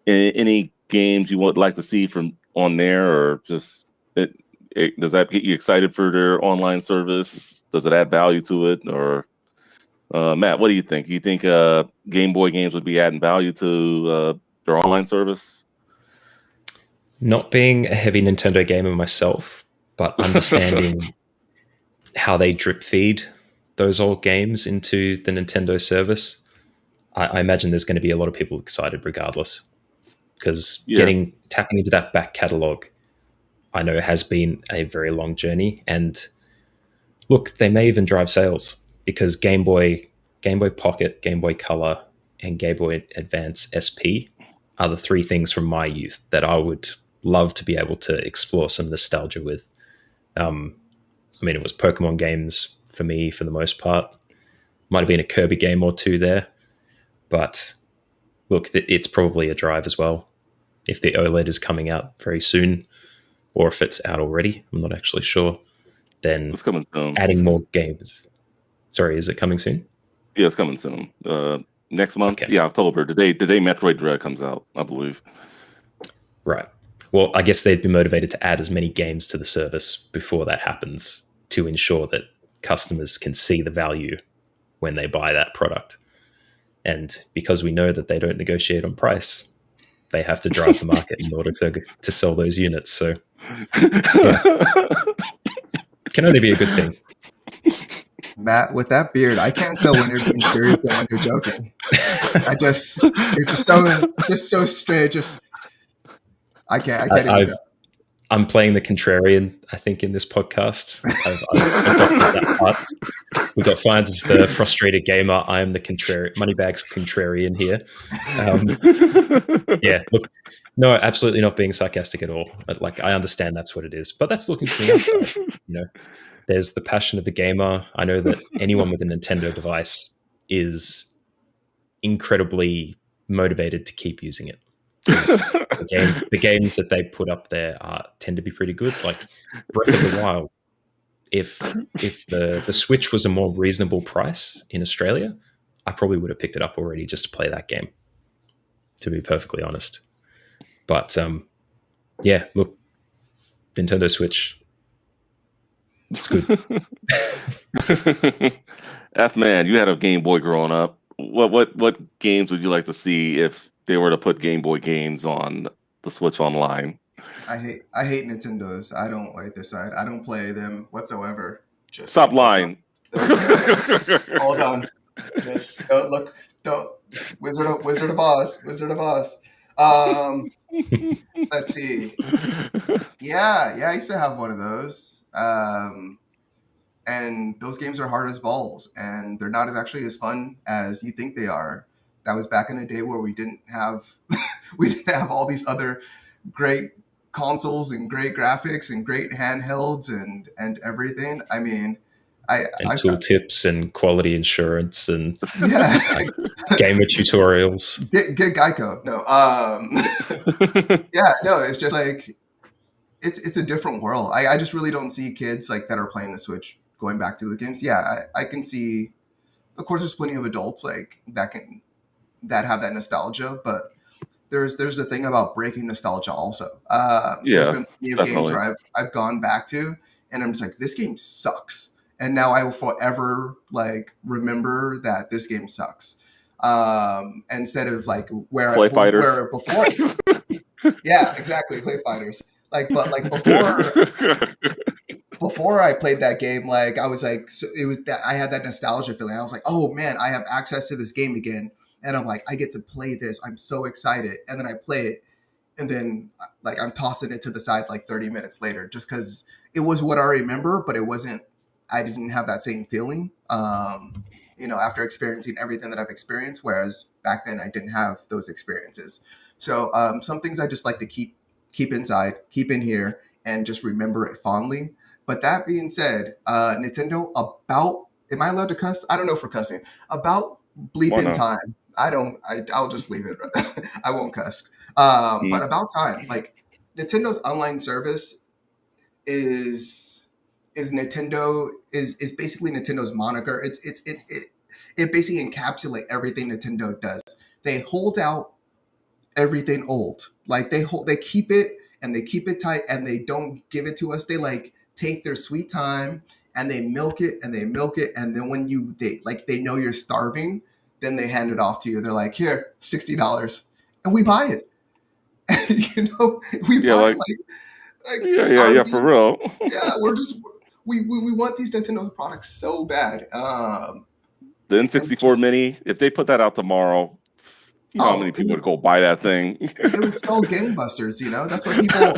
Any games you would like to see from on there, or just does that get you excited for their online service? Does it add value to it, or Matt, what do you think? You think Game Boy games would be adding value to their online service? Not being a heavy Nintendo gamer myself, but understanding how they drip feed those old games into the Nintendo service, I imagine there's going to be a lot of people excited regardless. Because tapping into that back catalog, I know has been a very long journey, and Look, they may even drive sales because Game Boy Pocket, Game Boy Color, and Game Boy Advance SP are the three things from my youth that I would love to be able to explore some nostalgia with. I mean, it was Pokemon games for me for the most part. Might have been a Kirby game or two there, but look, it's probably a drive as well. If the OLED is coming out very soon, or if it's out already, I'm not actually sure. Then It's coming soon. adding more games. Sorry, is it coming soon? Yeah, it's coming soon. Next month. Okay. Yeah, October. Today Metroid Dread comes out, I believe. Right. Well, I guess they'd be motivated to add as many games to the service before that happens to ensure that customers can see the value when they buy that product. And because we know that they don't negotiate on price, they have to drive the market in order to sell those units. So, yeah. Can only be a good thing. Matt, with that beard, I can't tell when you're being serious and when you're joking. You're just so straight. I can't even tell. I'm playing the contrarian, I think, in this podcast. I've adopted that part. We've got Fines as the frustrated gamer. I am the contrarian, Moneybags contrarian here. Yeah, look, no, absolutely not being sarcastic at all. Like, I understand that's what it is, but that's looking from the outside. There's the passion of the gamer. I know that anyone with a Nintendo device is incredibly motivated to keep using it. The games that they put up there tend to be pretty good. Like Breath of the Wild. If the Switch was a more reasonable price in Australia, I probably would have picked it up already just to play that game, to be perfectly honest. But yeah, look, Nintendo Switch, it's good. Man, you had a Game Boy growing up. What games would you like to see if they were to put Game Boy games on the Switch Online? I hate Nintendos. I don't like this side. I don't play them whatsoever. Just stop lying. Hold on. Just don't look. Don't Wizard of Oz. Let's see. Yeah. I used to have one of those. And those games are hard as balls, and they're not actually as fun as you think they are. That was back in a day where we didn't have all these other great consoles and great graphics and great handhelds and everything. I mean, tooltips and quality insurance and gamer tutorials. Get Geico. No, no, it's just like it's a different world. I just really don't see kids like that are playing the Switch going back to the games. Yeah, I can see. Of course, there's plenty of adults like that have that nostalgia, but there's the thing about breaking nostalgia also. There's been plenty of games where I've gone back to, and I'm just like, this game sucks, and now I will forever like remember that this game sucks. Instead of like where before, yeah, exactly, Clay Fighters. Before I played that game, like I was like, so it was that I had that nostalgia feeling. I was like, oh man, I have access to this game again. And I'm like, I get to play this. I'm so excited. And then I play it. And then like I'm tossing it to the side like 30 minutes later, just because it was what I remember, but I didn't have that same feeling, after experiencing everything that I've experienced. Whereas back then I didn't have those experiences. So some things I just like to keep inside, keep in here, and just remember it fondly. But that being said, Nintendo, am I allowed to cuss? I don't know for cussing. About bleeping time. I'll just leave it. I won't cuss. But about time, like Nintendo's online service is Nintendo is basically Nintendo's moniker. It basically encapsulates everything Nintendo does. They hold out everything old. Like they keep it and they keep it tight and they don't give it to us. They like take their sweet time and they milk it and they milk it. And then when they know you're starving, then they hand it off to you. They're like, here, $60. And we buy it. We buy it for real. Yeah, we want these Nintendo products so bad. The N64 Mini, if they put that out tomorrow, You know how many people would go buy that thing? It would sell gangbusters, you know. That's why people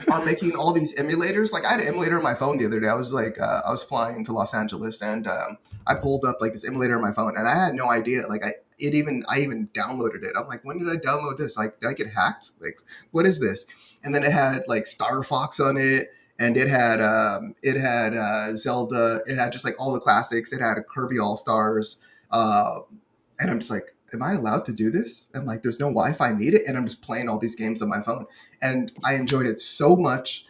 are making all these emulators. Like I had an emulator on my phone the other day. I was like, I was flying to Los Angeles, and I pulled up like this emulator on my phone, and I had no idea. Like I even downloaded it. I'm like, when did I download this? Like, did I get hacked? Like, what is this? And then it had like Star Fox on it, and it had Zelda. It had just like all the classics. It had a Kirby All Stars, and I'm just like, am I allowed to do this? And like, there's no Wi-Fi needed, and I'm just playing all these games on my phone, and I enjoyed it so much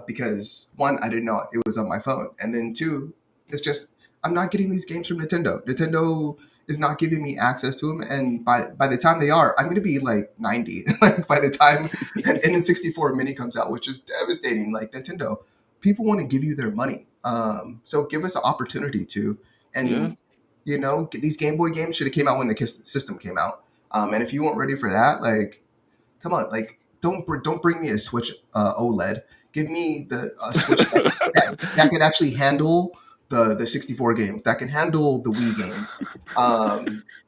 because one, I didn't know it was on my phone, and then two, it's just I'm not getting these games from Nintendo. Nintendo is not giving me access to them, and by the time they are, I'm going to be like 90. Like by the time an N64 Mini comes out, which is devastating. Like Nintendo, people want to give you their money, so give us an opportunity to, and. Yeah. You know, these Game Boy games should have came out when the system came out. And if you weren't ready for that, like, come on, like, don't bring me a Switch OLED. Give me a Switch that can actually handle the 64 games, that can handle the Wii games,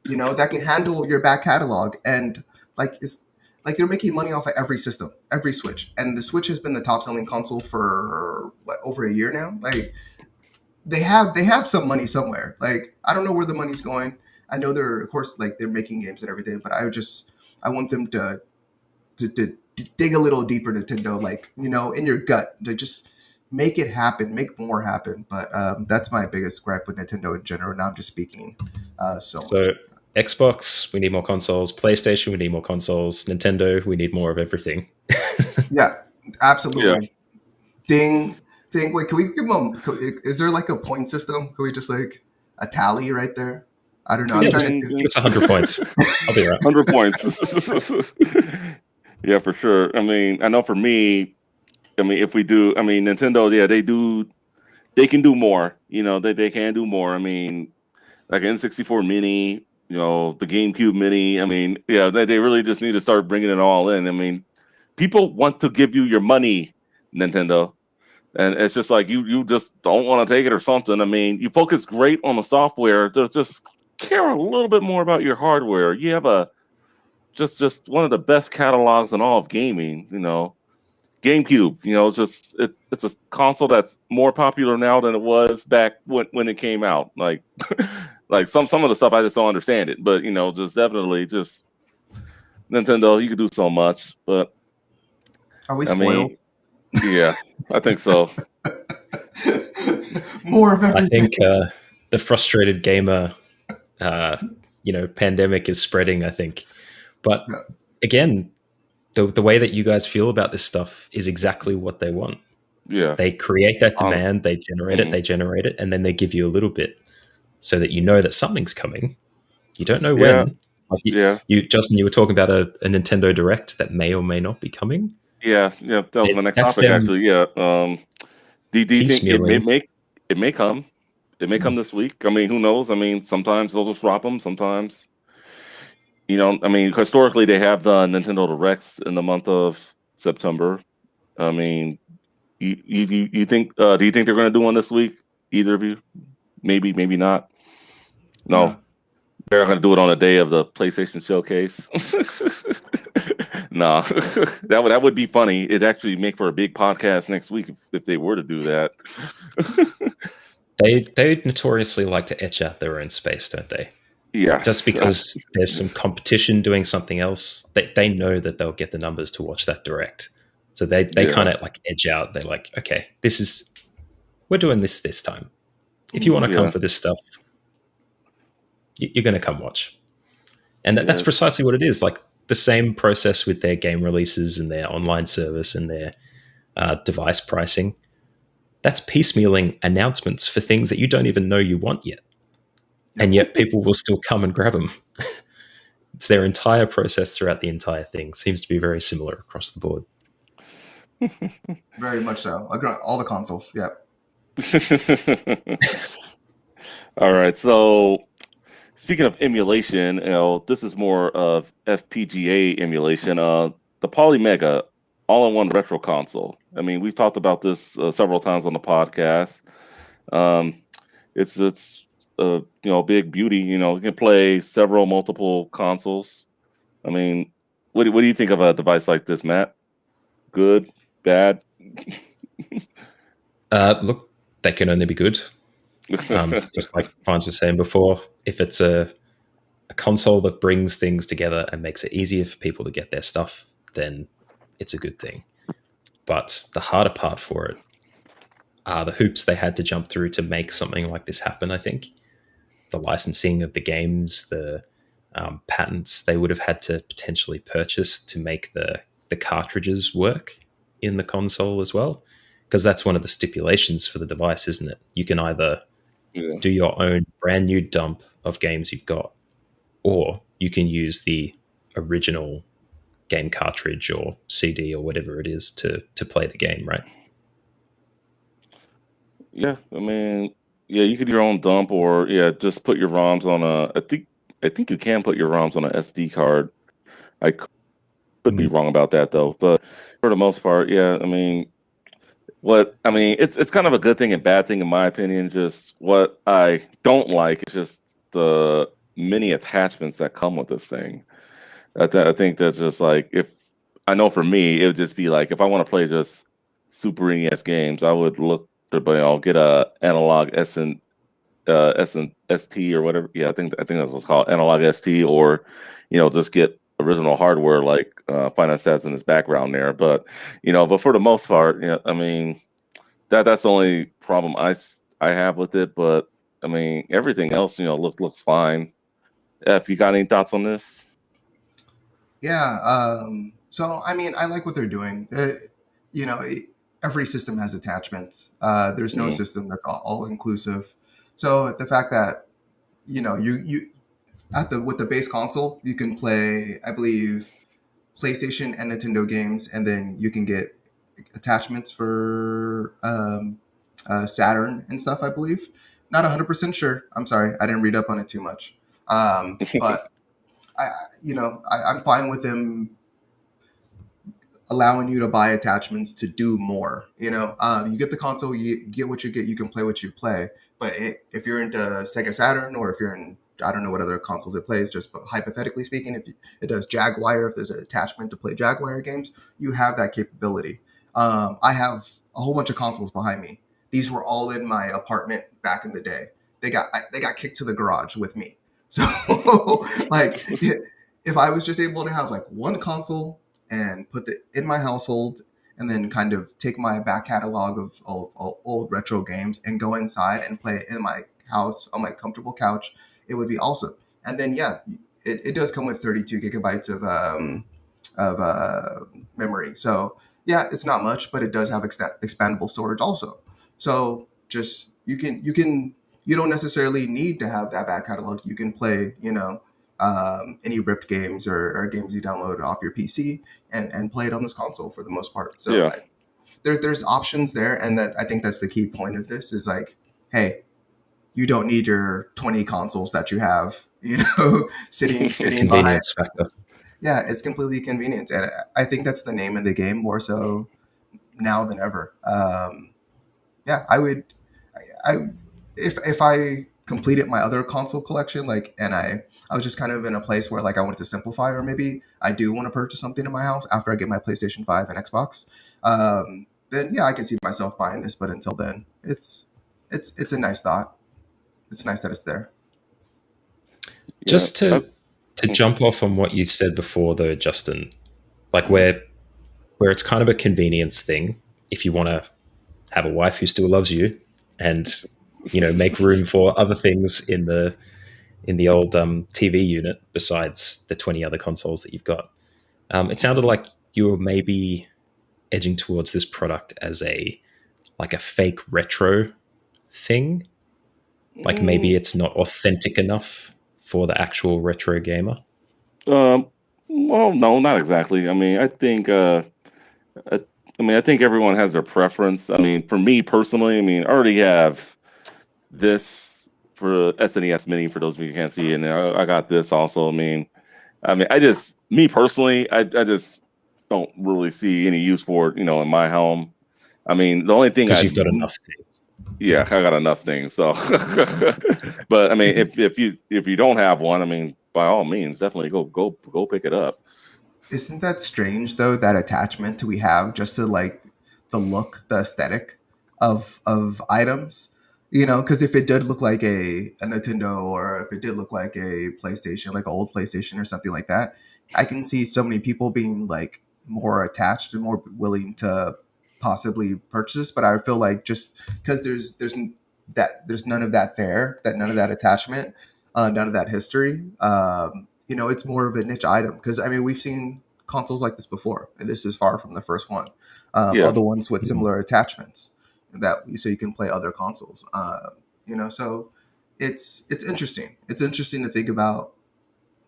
you know, that can handle your back catalog. And like, it's like they're making money off of every system, every Switch. And the Switch has been the top selling console for what, over a year now. Like, they have some money somewhere. Like, I don't know where the money's going. I know they're, of course, like they're making games and everything, but I want them to dig a little deeper, Nintendo, like, you know, in your gut, to just make it happen, make more happen. But that's my biggest gripe with Nintendo in general. Now I'm just speaking so much. Xbox, we need more consoles. PlayStation, we need more consoles. Nintendo, we need more of everything. Yeah, absolutely. Yeah. Ding. Wait, can we give them? Is there like a point system? Can we just like a tally right there? I don't know. Yeah, I'm trying to give us 100 points. I'll be right. 100 points. Yeah, for sure. I mean, I know for me, I mean, if we do, I mean, Nintendo, yeah, they can do more. You know, they can do more. I mean, like N64 Mini, you know, the GameCube Mini. I mean, yeah, they really just need to start bringing it all in. I mean, people want to give you your money, Nintendo. And it's just like you just don't want to take it or something. I mean, you focus great on the software. Just care a little bit more about your hardware. You have a just one of the best catalogs in all of gaming. You know, GameCube. You know, it's a console that's more popular now than it was back when it came out. Like like some of the stuff I just don't understand it. But you know, just definitely just Nintendo. You could do so much. But Are we spoiled? Yeah, I think so. More of everything. I think the frustrated gamer, pandemic is spreading, I think. But again, the way that you guys feel about this stuff is exactly what they want. Yeah. They create that demand, they generate it, and then they give you a little bit so that you know that something's coming. You don't know when. Justin, you were talking about a Nintendo Direct that may or may not be coming. Yeah, that was my next topic, actually. Yeah. Do you think it may come? It may come this week. I mean, who knows? I mean, sometimes they'll just drop them. Sometimes, you know, I mean, historically they have done Nintendo Directs in the month of September. I mean, you think? Do you think they're going to do one this week? Either of you? Maybe not. No. They're going to do it on the day of the PlayStation Showcase. No, that would be funny. It'd actually make for a big podcast next week if they were to do that. They notoriously like to etch out their own space, don't they? Yeah. Just because there's some competition doing something else, they know that they'll get the numbers to watch that Direct. So they kind of like edge out. They're like, okay, we're doing this time. If you want to come for this stuff, you're going to come watch. And that's precisely what it is. Like the same process with their game releases and their online service and their device pricing. That's piecemealing announcements for things that you don't even know you want yet. And yet people will still come and grab them. It's their entire process throughout the entire thing. Seems to be very similar across the board. Very much so. All the consoles, yeah. All right, so speaking of emulation, you know, this is more of FPGA emulation. The Polymega all-in-one retro console. I mean, we've talked about this several times on the podcast. It's big beauty. You can play several multiple consoles. I mean, what do you think of a device like this, Matt? Good, bad? Look, they can only be good. Just like Fines was saying before, if it's a console that brings things together and makes it easier for people to get their stuff, then it's a good thing. But the harder part for it are the hoops they had to jump through to make something like this happen, I think. The licensing of the games, the patents they would have had to potentially purchase to make the cartridges work in the console as well. Because that's one of the stipulations for the device, isn't it? You can either Yeah. do your own brand new dump of games you've got, or you can use the original game cartridge or CD or whatever it is to play the game, right? Yeah, I mean, yeah, you could do your own dump, or yeah, just put your ROMs on a. I think you can put your ROMs on a SD card. I could be Mm. wrong about that though, but for the most part, yeah. It's kind of a good thing and bad thing in my opinion. Just what I don't like is just the many attachments that come with this thing. I think that's just like, if I know for me, it would just be like, if I want to play just Super NES games, I would look to get a analog ST or whatever. Yeah, I think that's what's called, analog ST, or just get original hardware like Final Stats in his background there. But for the most part, that's the only problem I have with it. But I mean, everything else, looks fine. If you got any thoughts on this? Yeah. So, I mean, I like what they're doing. You know, every system has attachments. There's no Mhm. system that's all inclusive. So the fact that you with the base console you can play, I believe, PlayStation and Nintendo games, and then you can get attachments for Saturn and stuff. I believe. Not 100% sure. I'm sorry, I didn't read up on it too much. But I'm fine with them allowing you to buy attachments to do more. You get the console, you get what you get, you can play what you play. But if you're into Sega Saturn, or if you're in, I don't know what other consoles it plays, just hypothetically speaking, if it does Jaguar, if there's an attachment to play Jaguar games, you have that capability. I have a whole bunch of consoles behind me. These were all in my apartment back in the day. They got kicked to the garage with me. So, like, if I was just able to have like one console and put it in my household, and then kind of take my back catalog of old retro games and go inside and play it in my house on my comfortable couch, it would be awesome. And then, yeah, it does come with 32 gigabytes of memory. So yeah, it's not much, but it does have expandable storage also. So just you don't necessarily need to have that back catalog. You can play any ripped games, or games you downloaded off your PC, and play it on this console for the most part. So Yeah. there's options there, and that I think that's the key point of this is like, hey, you don't need your 20 consoles that you have, sitting behind. Convenience factor. Yeah, it's completely convenient, and I think that's the name of the game more so now than ever. Yeah, I would, I if I completed my other console collection, like, and I was just kind of in a place where like I wanted to simplify, or maybe I do want to purchase something in my house after I get my PlayStation 5 and Xbox. Then yeah, I can see myself buying this. But until then, it's a nice thought. It's nice that it's there. Just Yeah. to jump off on what you said before, though, Justin, like where it's kind of a convenience thing. If you want to have a wife who still loves you, and make room for other things in the old TV unit besides the 20 other consoles that you've got. It sounded like you were maybe edging towards this product as a fake retro thing. Like maybe it's not authentic enough for the actual retro gamer. Well, no, not exactly. I, I think everyone has their preference. I mean, for me personally, I already have this for SNES Mini. For those of you who can't see, and I got this also. Me personally, I just don't really see any use for it, in my home. The only thing Because you've got enough things. Yeah, I got enough things. So, but I mean, if you don't have one, I mean, by all means, definitely go pick it up. Isn't that strange though? That attachment we have just to like the look, the aesthetic of items. You know, because if it did look like a Nintendo, or if it did look like a PlayStation, like an old PlayStation or something like that, I can see so many people being like more attached and more willing to possibly purchase. But I feel like just because there's none of that there, that none of that attachment, none of that history. You know, it's more of a niche item because I mean we've seen consoles like this before, and this is far from the first one. Yeah, Other ones with similar attachments that so you can play other consoles. You know, so it's interesting. It's interesting to think about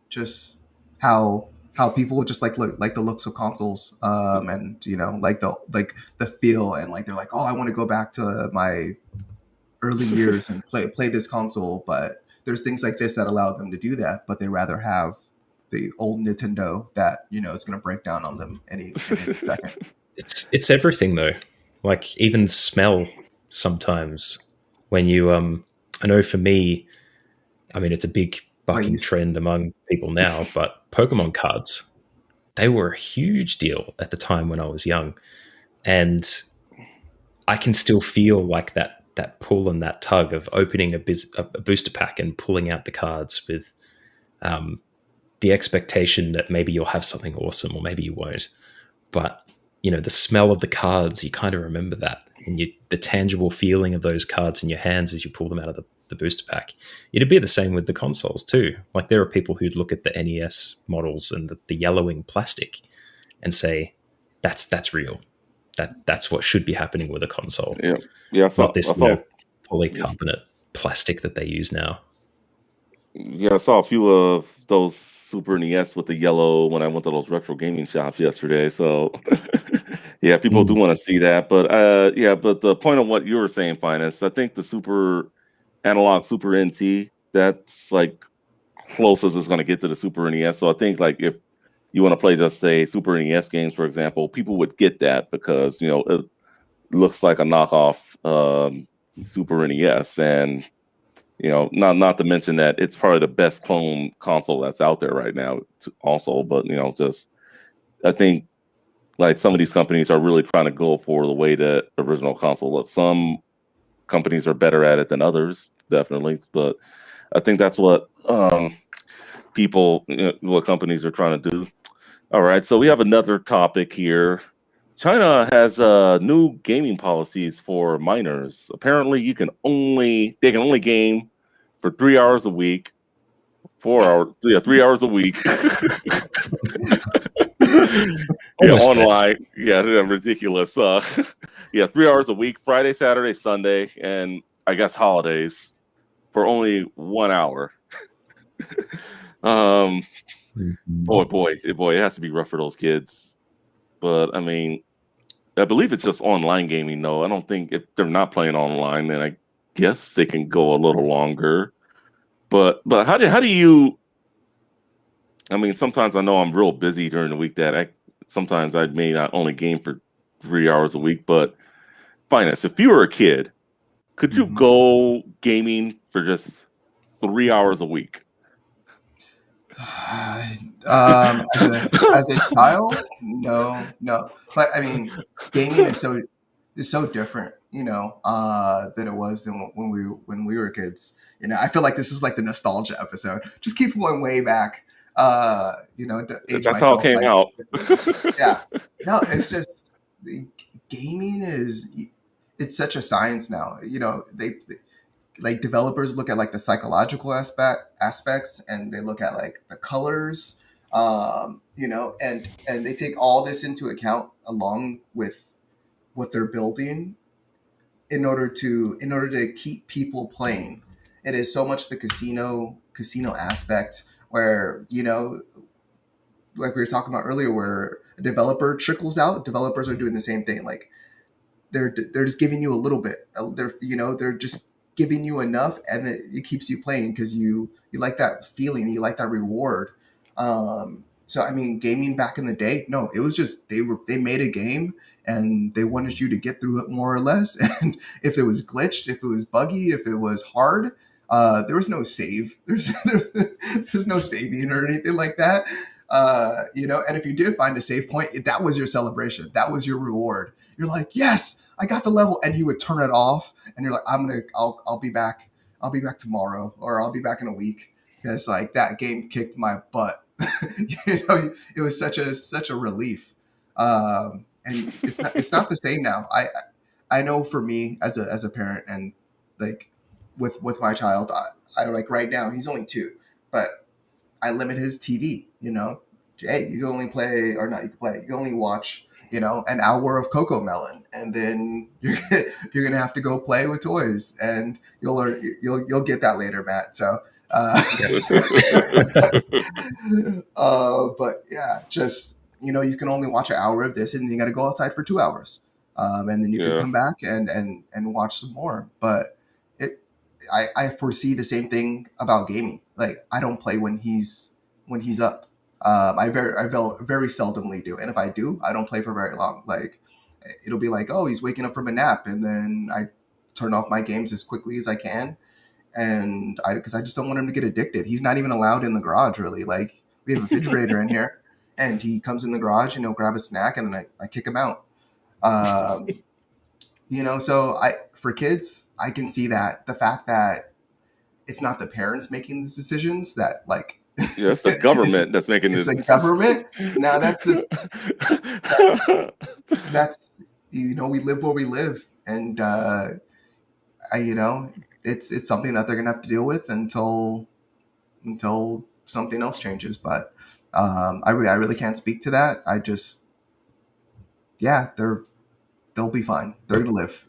just how people just like look like the looks of consoles, and you know like the feel, and like they're like, oh, I want to go back to my early years and play this console, but there's things like this that allow them to do that, but they rather have the old Nintendo that you know is going to break down on them in any second. It's everything though. Like even smell sometimes when you I know for me, I mean it's a big But you, bucking trend among people now, but Pokemon cards, they were a huge deal at the time when I was young. And I can still feel like that pull and that tug of opening a booster pack and pulling out the cards with um, the expectation that maybe you'll have something awesome or maybe you won't. But you know, the smell of the cards, you kind of remember that, and the tangible feeling of those cards in your hands as you pull them out of the booster pack. It'd be the same with the consoles too. Like there are people who'd look at the NES models and the yellowing plastic and say, "That's real. That's what should be happening with a console, yeah, yeah. not this I saw polycarbonate plastic that they use now." Yeah, I saw a few of those Super NES with the yellow when I went to those retro gaming shops yesterday. So, yeah, people do Mm. want to see that. But yeah, but the point of what you were saying, Finest, I think the Super Analog Super NT, that's like closest it's going to get to the Super NES. So I think like if you want to play just say Super NES games, for example, people would get that because you know it looks like a knockoff Super NES, and you know, not to mention that it's probably the best clone console that's out there right now, also. But you know, just I think like some of these companies are really trying to go for the way that original console looks. Some companies are better at it than others, definitely. But I think that's what people, you know, what companies are trying to do. All right, so we have another topic here. China has new gaming policies for minors. Apparently, they can only game for 3 hours a week 4 hours, yeah, 3 hours a week. Yeah, Almost there. online. Yeah, ridiculous. Yeah, 3 hours a week, Friday, Saturday, Sunday, and I guess holidays for only 1 hour. Um, boy, it has to be rough for those kids. But I mean, I believe it's just online gaming, though. I don't think if they're not playing online, then I guess they can go a little longer. But how do you I mean, sometimes I know I'm real busy during the week that sometimes I may not only game for 3 hours a week, but finest. If you were a kid, could you Mhm. go gaming for just 3 hours a week? As a child, no. But I mean, gaming is so different, you know, than it was than when we were kids. You know, I feel like this is like the nostalgia episode. Just keep going way back. You know, to age That's how it myself came by out. 50 years. Yeah. No, it's just gaming is it's such a science now. You know, they like developers look at like the psychological aspects, and they look at like the colors, you know, and they take all this into account along with what they're building in order to keep people playing. It is so much the casino aspect where, you know, like we were talking about earlier, where a developer trickles out. Developers are doing the same thing. Like they're just giving you a little bit. They're, you know, they're just giving you enough, and it keeps you playing because you like that feeling, you like that reward. So I mean, gaming back in the day, no, it was just they made a game and they wanted you to get through it more or less. And if it was glitched, if it was buggy, if it was hard, there was no save. There's no saving or anything like that. And if you did find a save point, that was your celebration. That was your reward. You're like, yes, I got the level, and you would turn it off, and you're like, I'll be back. I'll be back tomorrow, or I'll be back in a week, because like that game kicked my butt. It was such a relief. And it's not the same now. I know for me as a parent, and like with my child, I like right now he's only 2, but I limit his TV. Hey, you can only play, or not, you can play. You can only watch, an hour of Coco Melon, and then you're gonna have to go play with toys, and you'll get that later, Matt. So. But yeah, just you can only watch an hour of this, and you got to go outside for 2 hours, and then you can come back and watch some more. But I foresee the same thing about gaming. Like, I don't play when he's up. I very seldomly do, and if I do, I don't play for very long. Like, it'll be like, oh, he's waking up from a nap, and then I turn off my games as quickly as I can. And because I just don't want him to get addicted. He's not even allowed in the garage, really. Like, we have a refrigerator in here, and he comes in the garage and he'll grab a snack, and then I kick him out. So for kids, I can see that the fact that it's not the parents making these decisions, that like, yeah, it's the government that's making this. It's the government. Now that's we live where we live, and it's something that they're gonna have to deal with until something else changes. But I really can't speak to that. I just, they'll be fine. They're gonna live.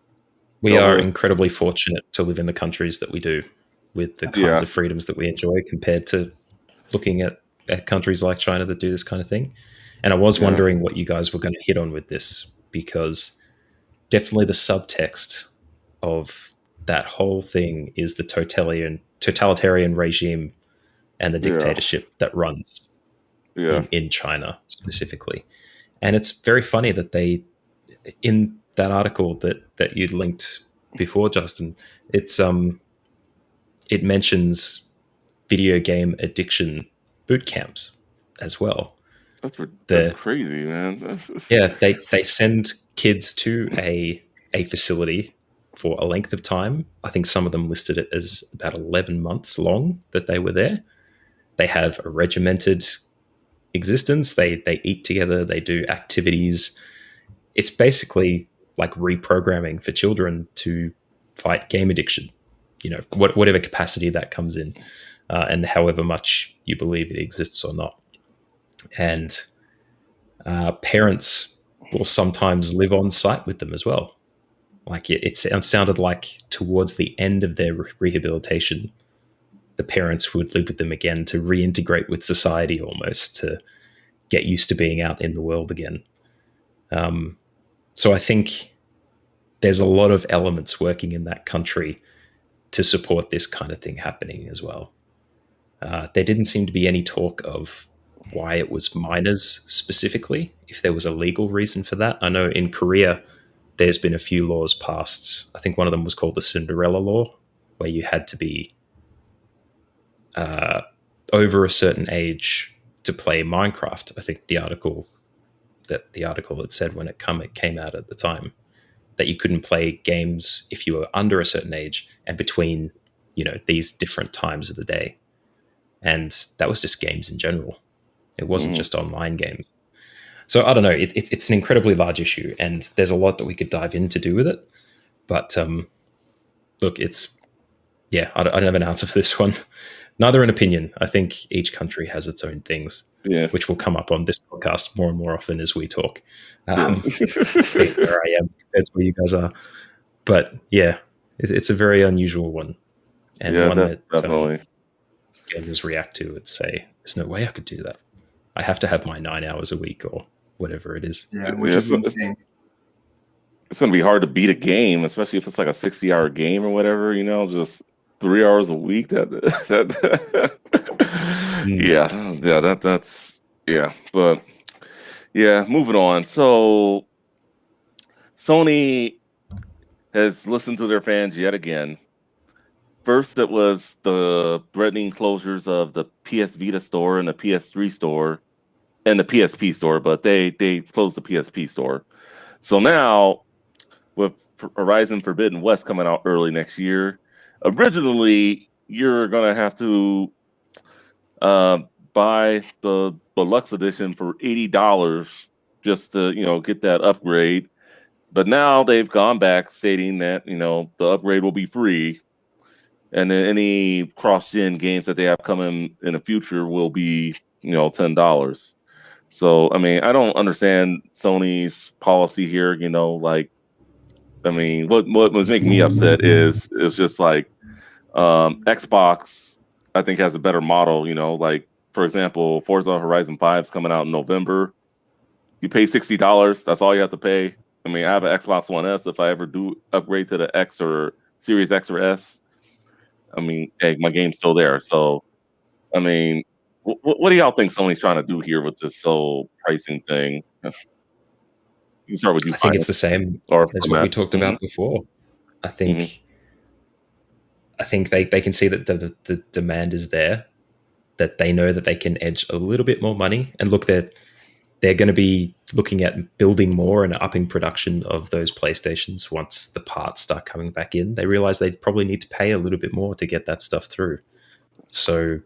We are incredibly fortunate to live in the countries that we do, with the kinds of freedoms that we enjoy, compared to looking at countries like China that do this kind of thing. And I was wondering what you guys were going to hit on with this, because definitely the subtext of that whole thing is the totalitarian regime and the dictatorship that runs in China specifically. And it's very funny that they, in that article that you'd linked before, Justin, it mentions video game addiction boot camps as well. That's crazy, man. They send kids to a facility for a length of time. I think some of them listed it as about 11 months long that they were there. They have a regimented existence. They eat together. They do activities. It's basically like reprogramming for children to fight game addiction, whatever capacity that comes in, and however much you believe it exists or not. And parents will sometimes live on site with them as well. Like, it sounded like towards the end of their rehabilitation, the parents would live with them again to reintegrate with society, almost to get used to being out in the world again. So I think there's a lot of elements working in that country to support this kind of thing happening as well. There didn't seem to be any talk of why it was minors specifically, if there was a legal reason for that. I know in Korea, there's been a few laws passed. I think one of them was called the Cinderella Law, where you had to be over a certain age to play Minecraft. I think the article had said when it came out at the time, that you couldn't play games if you were under a certain age and between, these different times of the day. And that was just games in general. It wasn't just online games. So I don't know. It's an incredibly large issue, and there's a lot that we could dive in to do with it. But look, I don't have an answer for this one. Neither an opinion. I think each country has its own things, which will come up on this podcast more and more often as we talk. Where I am compared to where you guys are. But yeah, it's a very unusual one. And one that definitely gamers react to and say, there's no way I could do that. I have to have my 9 hours a week or whatever it is. Yeah, which is insane. It's going to be hard to beat a game, especially if it's like a 60-hour game or whatever, just 3 hours a week. That's Yeah, but yeah, moving on. So Sony has listened to their fans yet again. First, it was the threatening closures of the PS Vita store and the PS3 store and the PSP store, but they closed the PSP store. So now, with Horizon Forbidden West coming out early next year, originally you're gonna have to uh, buy the deluxe edition for $80 just to get that upgrade. But now they've gone back stating that the upgrade will be free, and then any cross-gen games that they have coming in the future will be $10. So I mean, I don't understand Sony's policy here. Like, I mean, what was making me upset is just like Xbox, I think, has a better model. Like, for example, Forza Horizon 5 is coming out in November. You pay $60. That's all you have to pay. I mean, I have an Xbox One S. If I ever do upgrade to the X or Series X or S, I mean, hey, my game's still there. So, I mean, what do y'all think Sony's trying to do here with this whole pricing thing? You can start with you, I think Final, it's the same or as what we Matt. talked about before. I hmm think they can see that the demand is there, that they know that they can edge a little bit more money. And look, they're going to be looking at building more and upping production of those PlayStations once the parts start coming back in. They realize they probably need to pay a little bit more to get that stuff through. So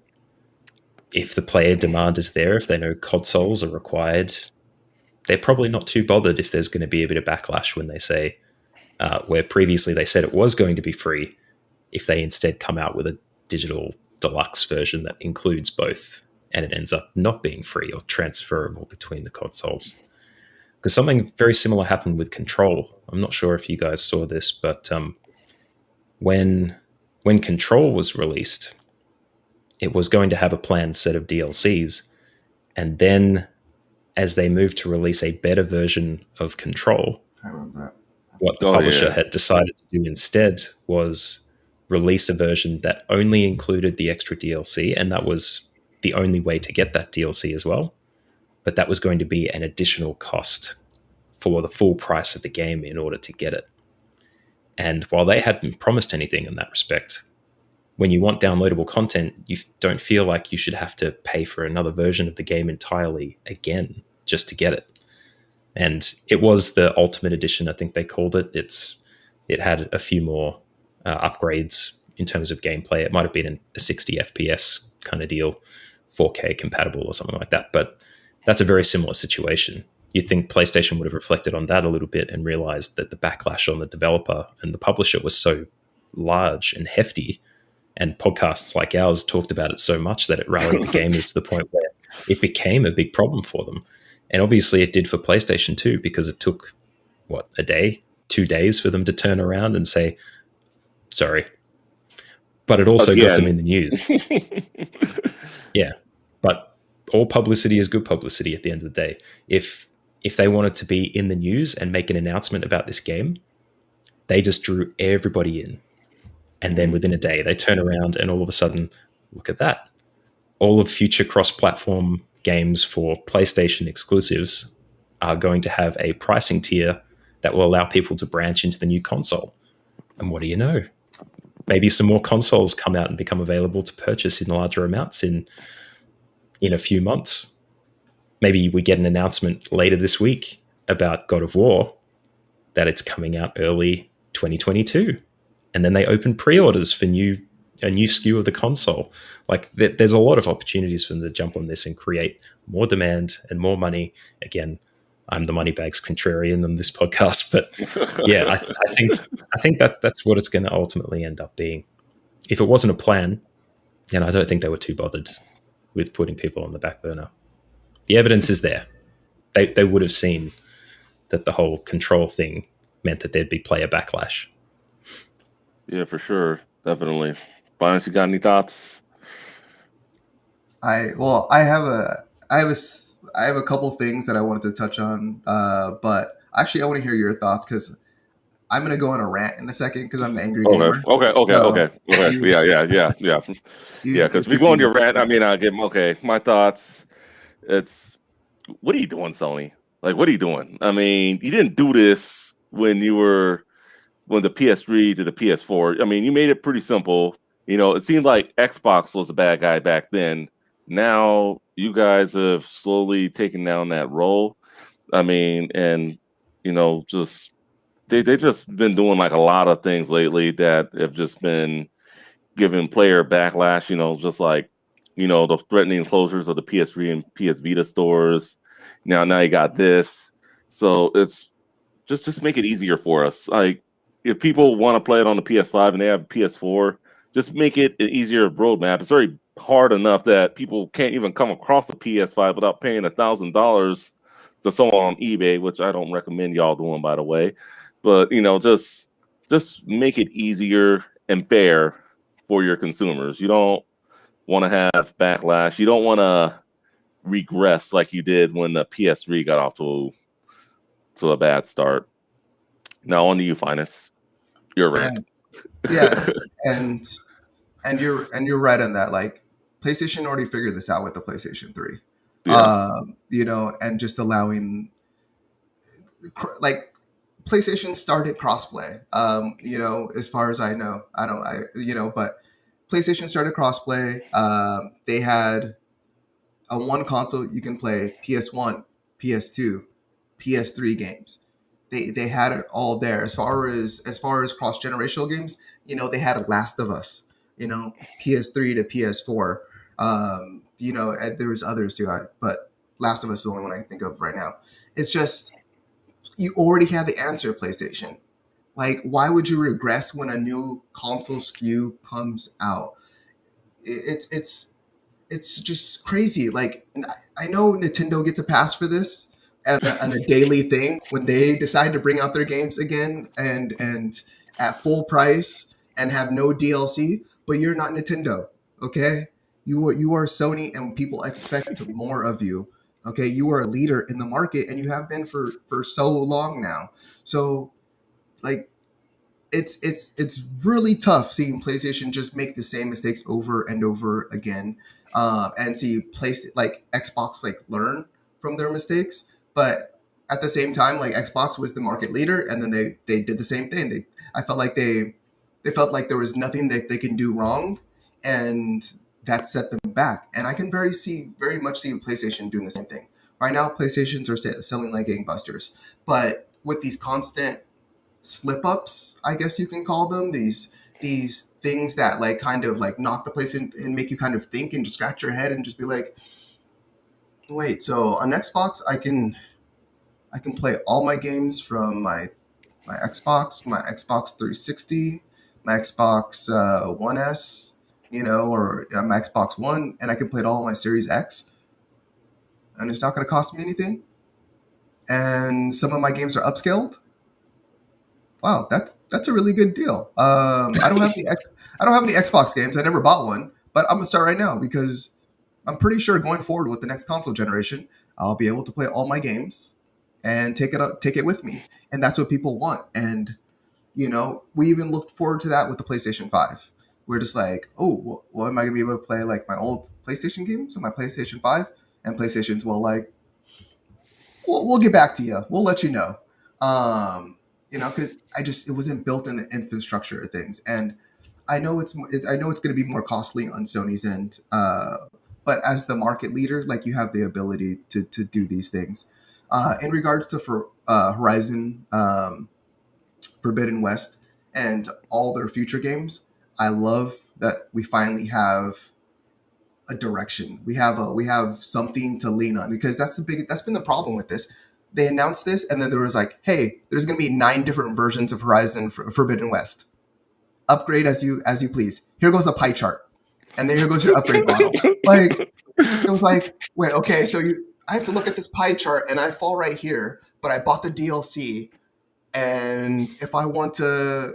if the player demand is there, if they know consoles are required, they're probably not too bothered if there's going to be a bit of backlash when they say, where previously they said it was going to be free, if they instead come out with a digital deluxe version that includes both and it ends up not being free or transferable between the consoles. Because something very similar happened with Control. I'm not sure if you guys saw this, but when Control was released, it was going to have a planned set of DLCs, and then as they moved to release a better version of Control, I remember that. what the Oh publisher yeah, had decided to do instead was release a version that only included the extra DLC, and that was the only way to get that DLC as well. But that was going to be an additional cost for the full price of the game in order to get it. And while they hadn't promised anything in that respect, when you want downloadable content, you don't feel like you should have to pay for another version of the game entirely again just to get it. And it was the Ultimate Edition, I think they called it. It had a few more upgrades in terms of gameplay. It might have been a 60 FPS kind of deal, 4K compatible or something like that. But that's a very similar situation. You'd think PlayStation would have reflected on that a little bit and realized that the backlash on the developer and the publisher was so large and hefty. And podcasts like ours talked about it so much that it rallied the gamers to the point where it became a big problem for them. And obviously it did for PlayStation too, because it took, a day, 2 days for them to turn around and say, sorry. But it also got them again. in the news. Yeah. But all publicity is good publicity at the end of the day. If they wanted to be in the news and make an announcement about this game, they just drew everybody in. And then within a day, they turn around and all of a sudden, look at that. All of future cross-platform games for PlayStation exclusives are going to have a pricing tier that will allow people to branch into the new console. And what do you know? Maybe some more consoles come out and become available to purchase in larger amounts in a few months. Maybe we get an announcement later this week about God of War that it's coming out early 2022. And then they open pre-orders for a new SKU of the console. Like, there's a lot of opportunities for them to jump on this and create more demand and more money. Again, I'm the moneybags contrarian on this podcast, but yeah, I think that's what it's going to ultimately end up being. If it wasn't a plan, and I don't think they were too bothered with putting people on the back burner. The evidence is there. They would have seen that the whole Control thing meant that there'd be player backlash. Yeah, for sure, definitely. Finance, you got any thoughts? I have a couple things that I wanted to touch on, but actually I want to hear your thoughts because I'm gonna go on a rant in a second because I'm the angry gamer. Okay. You, Yeah. you, Because we if go on you your rant. I mean, I give my thoughts. it's what are you doing, Sony? Like, what are you doing? I mean, you didn't do this when the PS3 to the PS4. I mean, you made it pretty simple. It seemed like Xbox was the bad guy back then. Now you guys have slowly taken down that role. I mean, and just they just been doing like a lot of things lately that have just been giving player backlash. Just like the threatening closures of the PS3 and PS Vita stores. Now you got this, so it's just make it easier for us. Like if people want to play it on the PS5 and they have PS4, just make it an easier roadmap. It's already hard enough that people can't even come across the PS5 without paying $1,000 to someone on eBay, which I don't recommend y'all doing, by the way. But just make it easier and fair for your consumers. You don't want to have backlash. You don't want to regress like you did when the PS3 got off to a bad start. Now on to you, Finest. You're right. Yeah, and you're right on that. Like PlayStation already figured this out with the PlayStation 3. Yeah. And just allowing like PlayStation started crossplay. As far as I know, but PlayStation started crossplay. They had on one console you can play PS1, PS2, PS3 games. They had it all there. As far as cross generational games, they had Last of Us. PS3 to PS4. And there was others too. But Last of Us is the only one I can think of right now. It's just you already have the answer, PlayStation. Like, why would you regress when a new console SKU comes out? It's just crazy. Like, I know Nintendo gets a pass for this and a daily thing when they decide to bring out their games again and at full price and have no DLC. But you're not Nintendo, okay? You are Sony, and people expect more of you. Okay, you are a leader in the market, and you have been for so long now. So, like, it's really tough seeing PlayStation just make the same mistakes over and over again, and see like Xbox like learn from their mistakes. But at the same time, like Xbox was the market leader, and then they did the same thing. I felt like they felt like there was nothing that they can do wrong, and that set them back. And I can very much see PlayStation doing the same thing. Right now, PlayStations are selling like gangbusters, but with these constant slip ups, I guess you can call them, these things that like kind of like knock the place in and make you kind of think and just scratch your head and just be like, wait, so on Xbox I can play all my games from my Xbox, my Xbox 360, my Xbox One S, or my Xbox One, and I can play it all on my Series X, and it's not going to cost me anything. And some of my games are upscaled. Wow, that's a really good deal. I don't have any Xbox games. I never bought one, but I'm gonna start right now because I'm pretty sure going forward with the next console generation, I'll be able to play all my games and take it with me, and that's what people want. And we even looked forward to that with the PlayStation 5. We're just like, oh, well, am I gonna be able to play like my old PlayStation games on my PlayStation 5? And PlayStation's like, we'll get back to you. We'll let you know. Because it wasn't built in the infrastructure of things, and I know it's going to be more costly on Sony's end. But as the market leader, like you have the ability to do these things. In regards to Horizon Forbidden West and all their future games, I love that we finally have a direction. We have something to lean on, because that's been the problem with this. They announced this, and then there was like, hey, there's going to be 9 different versions of Horizon Forbidden West. Upgrade as you please. Here goes a pie chart, and then here goes your upgrade model. Like, it was like, wait, okay, so I have to look at this pie chart, and I fall right here, but I bought the DLC, and if I want to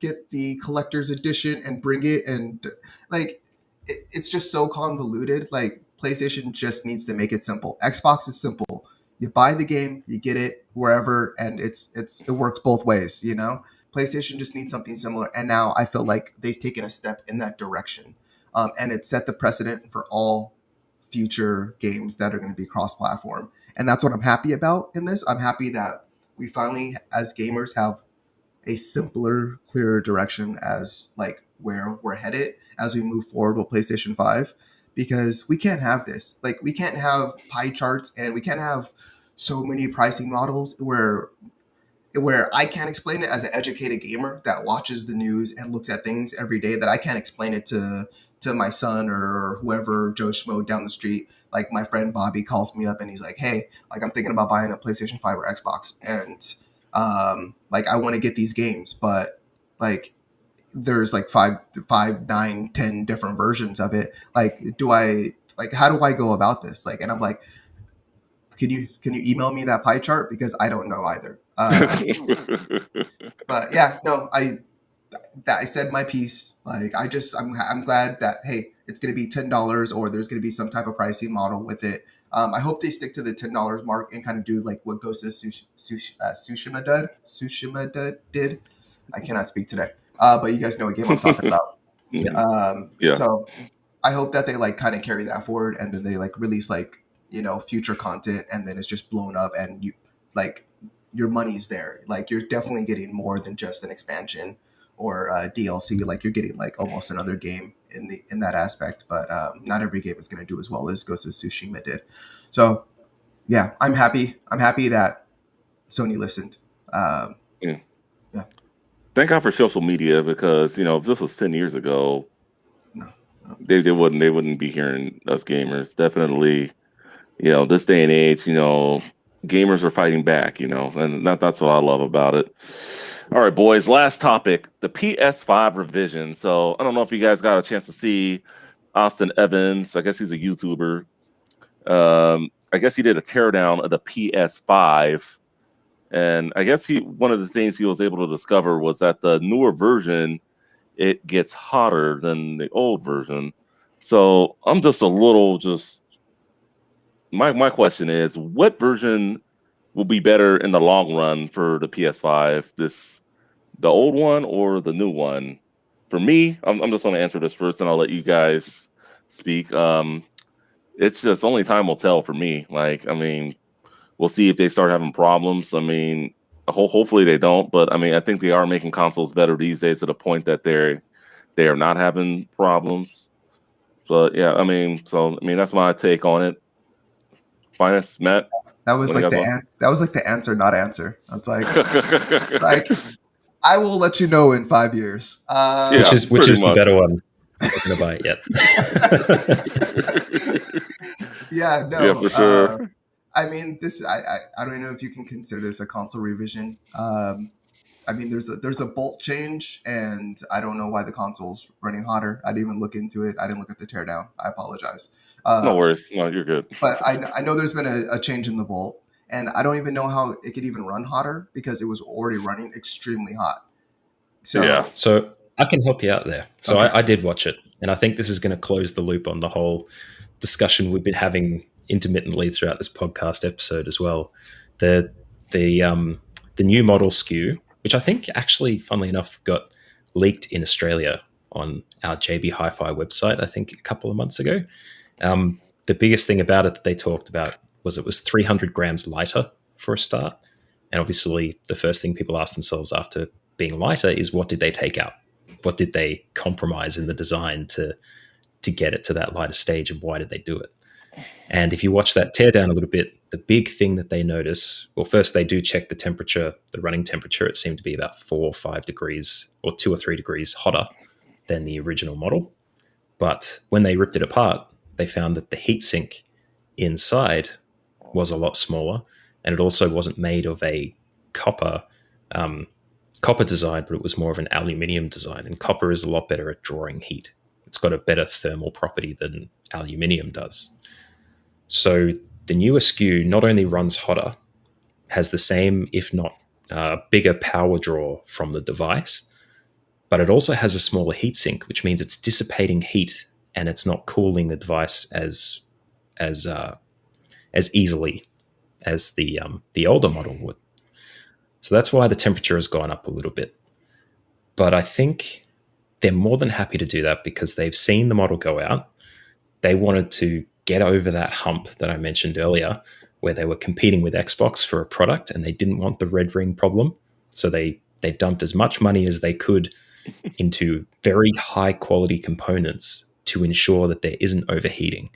get the collector's edition and bring it, and like, it's just so convoluted. Like, PlayStation just needs to make it simple. Xbox is simple. You buy the game, you get it wherever, and it works both ways, PlayStation just needs something similar, and now I feel like they've taken a step in that direction, and it set the precedent for all future games that are going to be cross-platform. And that's what I'm happy about in this. I'm happy that we finally, as gamers, have a simpler, clearer direction as like where we're headed as we move forward with PlayStation 5, because we can't have this. Like, we can't have pie charts and we can't have so many pricing models where I can't explain it as an educated gamer that watches the news and looks at things every day, that I can't explain it to my son or whoever, Joe Schmo down the street. Like, my friend Bobby calls me up and he's like, hey, like, I'm thinking about buying a PlayStation 5 or Xbox, and like, I want to get these games, but like, there's like 5, 9, 10 different versions of it. Like, how do I go about this? Like, and I'm like, can you email me that pie chart, because I don't know either. But yeah, no, I said my piece. Like, I'm glad that, hey, it's going to be $10, or there's going to be some type of pricing model with it. I hope they stick to the $10 mark and kind of do like what Ghost of Tsushima did. I cannot speak today, but you guys know what game I'm talking about. Yeah. So I hope that they like kind of carry that forward, and then they like release like, you know, future content, and then it's just blown up, and you like, your money's there. Like, you're definitely getting more than just an expansion or DLC. Like, you're getting like almost another game in that aspect. But not every game is going to do as well as Ghost of Tsushima did. So yeah, I'm happy. I'm happy that Sony listened. Yeah. Thank God for social media, because, you know, if this was 10 years ago, they wouldn't be hearing us gamers. Definitely, you know, this day and age, you know, gamers are fighting back, you know, and that's what I love about it. All right, boys, last topic, the PS5 revision. So I don't know if you guys got a chance to see Austin Evans. I guess he's a YouTuber. I guess he did a teardown of the PS5. And I guess one of the things he was able to discover was that the newer version, it gets hotter than the old version. So I'm just a little my question is, what version will be better in the long run for the PS5? The old one or the new one? For me, I'm just going to answer this first, and I'll let you guys speak. It's just only time will tell for me. Like, I mean, we'll see if they start having problems. I mean, hopefully they don't, but I mean, I think they are making consoles better these days to the point that they are not having problems. But yeah, I mean, that's my take on it. Finest, Matt. That was like the answer, not answer. That's like I will let you know in 5 years. Which is the better one. I'm not going to buy it yet. Yeah, no. Yeah, for sure. I mean, I don't know if you can consider this a console revision. I mean, there's a bolt change, and I don't know why the console's running hotter. I didn't even look into it. I didn't look at the teardown. I apologize. No worries. No, you're good. But I know there's been a change in the bolt, and I don't even know how it could even run hotter, because it was already running extremely hot. So, yeah. So I can help you out there. So okay. I did watch it, and I think this is going to close the loop on the whole discussion we've been having intermittently throughout this podcast episode as well. The new model SKU, which I think actually, funnily enough, got leaked in Australia on our JB Hi-Fi website, I think a couple of months ago. The biggest thing about it that they talked about was it was 300 grams lighter for a start. And obviously, the first thing people ask themselves after being lighter is, what did they take out? What did they compromise in the design to get it to that lighter stage, and why did they do it? And if you watch that teardown a little bit, the big thing that they notice, well, first they do check the temperature, the running temperature. It seemed to be about 4 or 5 degrees or 2 or 3 degrees hotter than the original model. But when they ripped it apart, they found that the heatsink inside was a lot smaller, and it also wasn't made of a copper design, but it was more of an aluminium design. And copper is a lot better at drawing heat. It's got a better thermal property than aluminium does. So the newer SKU not only runs hotter, has the same, if not bigger power draw from the device, but it also has a smaller heatsink, which means it's dissipating heat and it's not cooling the device as easily as the older model would. So that's why the temperature has gone up a little bit. But I think they're more than happy to do that because they've seen the model go out. They wanted to get over that hump that I mentioned earlier, where they were competing with Xbox for a product and they didn't want the red ring problem. So they dumped as much money as they could into very high quality components to ensure that there isn't overheating,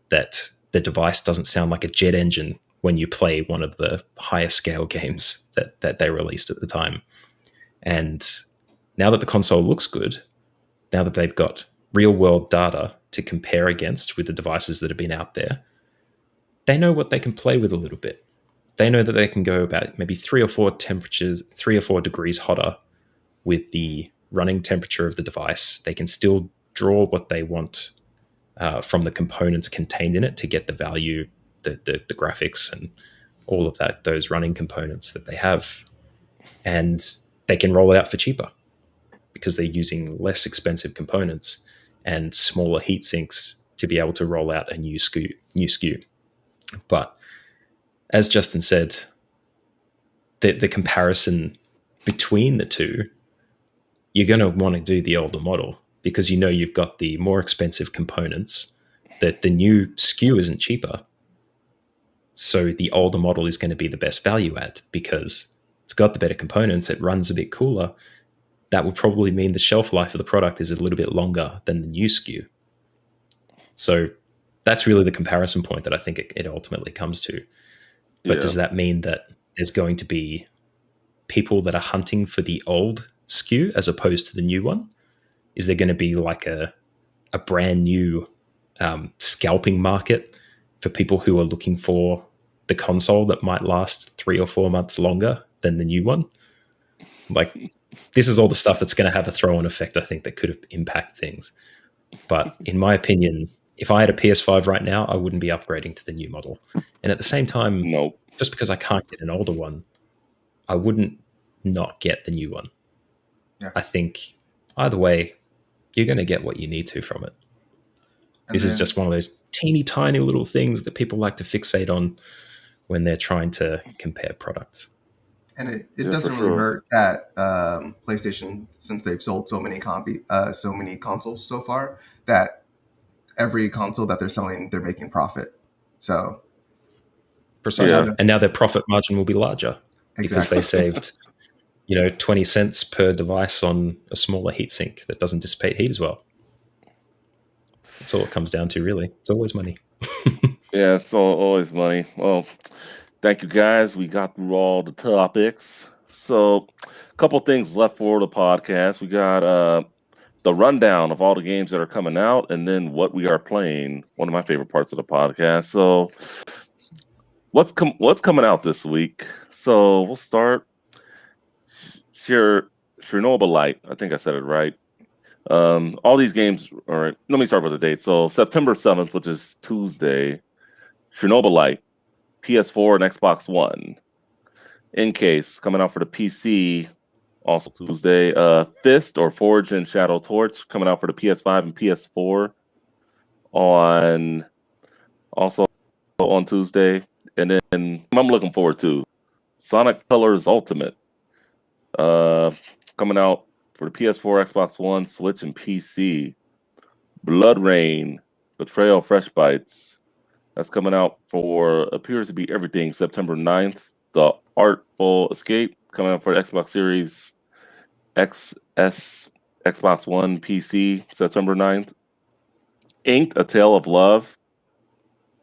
that the device doesn't sound like a jet engine when you play one of the higher scale games that they released at the time. And now that the console looks good, now that they've got real world data to compare against with the devices that have been out there, they know what they can play with a little bit. They know that they can go about maybe 3 or 4 degrees hotter with the running temperature of the device. They can still draw what they want from the components contained in it to get the value, the graphics, and all of that, those running components that they have. And they can roll it out for cheaper because they're using less expensive components and smaller heat sinks to be able to roll out a new SKU. But as Justin said, the comparison between the two, you're going to want to do the older model because you know you've got the more expensive components, that the new SKU isn't cheaper. So the older model is going to be the best value add because it's got the better components, it runs a bit cooler. That would probably mean the shelf life of the product is a little bit longer than the new SKU. So that's really the comparison point that I think it ultimately comes to. But does that mean that there's going to be people that are hunting for the old SKU as opposed to the new one? Is there going to be like a brand new scalping market for people who are looking for the console that might last 3 or 4 months longer than the new one? Like, this is all the stuff that's going to have a throw-on effect, I think, that could impact things. But in my opinion, if I had a PS5 right now, I wouldn't be upgrading to the new model. And at the same time, just because I can't get an older one, I wouldn't not get the new one. Yeah. I think either way, you're going to get what you need to from it. This is just one of those teeny tiny little things that people like to fixate on when they're trying to compare products. And it doesn't really hurt that PlayStation, since they've sold so many consoles so far, that every console that they're selling, they're making profit. So precisely, and now their profit margin will be larger because they saved 20 cents per device on a smaller heatsink that doesn't dissipate heat as well. That's all it comes down to, really. It's always money. Yeah, it's always money. Well, thank you, guys. We got through all the topics. So, a couple things left for the podcast. We got the rundown of all the games that are coming out, and then what we are playing. One of my favorite parts of the podcast. So, what's coming out this week? So we'll start. Chernobyl Light. I think I said it right. All these games. All right. Let me start with the date. So September 7th, which is Tuesday. Chernobyl Light, PS4 and Xbox One. In case coming out for the PC, also Tuesday. Fist or Forge and Shadow Torch coming out for the PS5 and PS4 on Tuesday. And then I'm looking forward to Sonic Colors Ultimate coming out for the PS4, Xbox One, Switch, and PC. Blood Rain, Betrayal Fresh Bites. That's coming out for, appears to be everything, September 9th. The Artful Escape coming out for Xbox Series XS, Xbox One, PC, September 9th. Inked, A Tale of Love,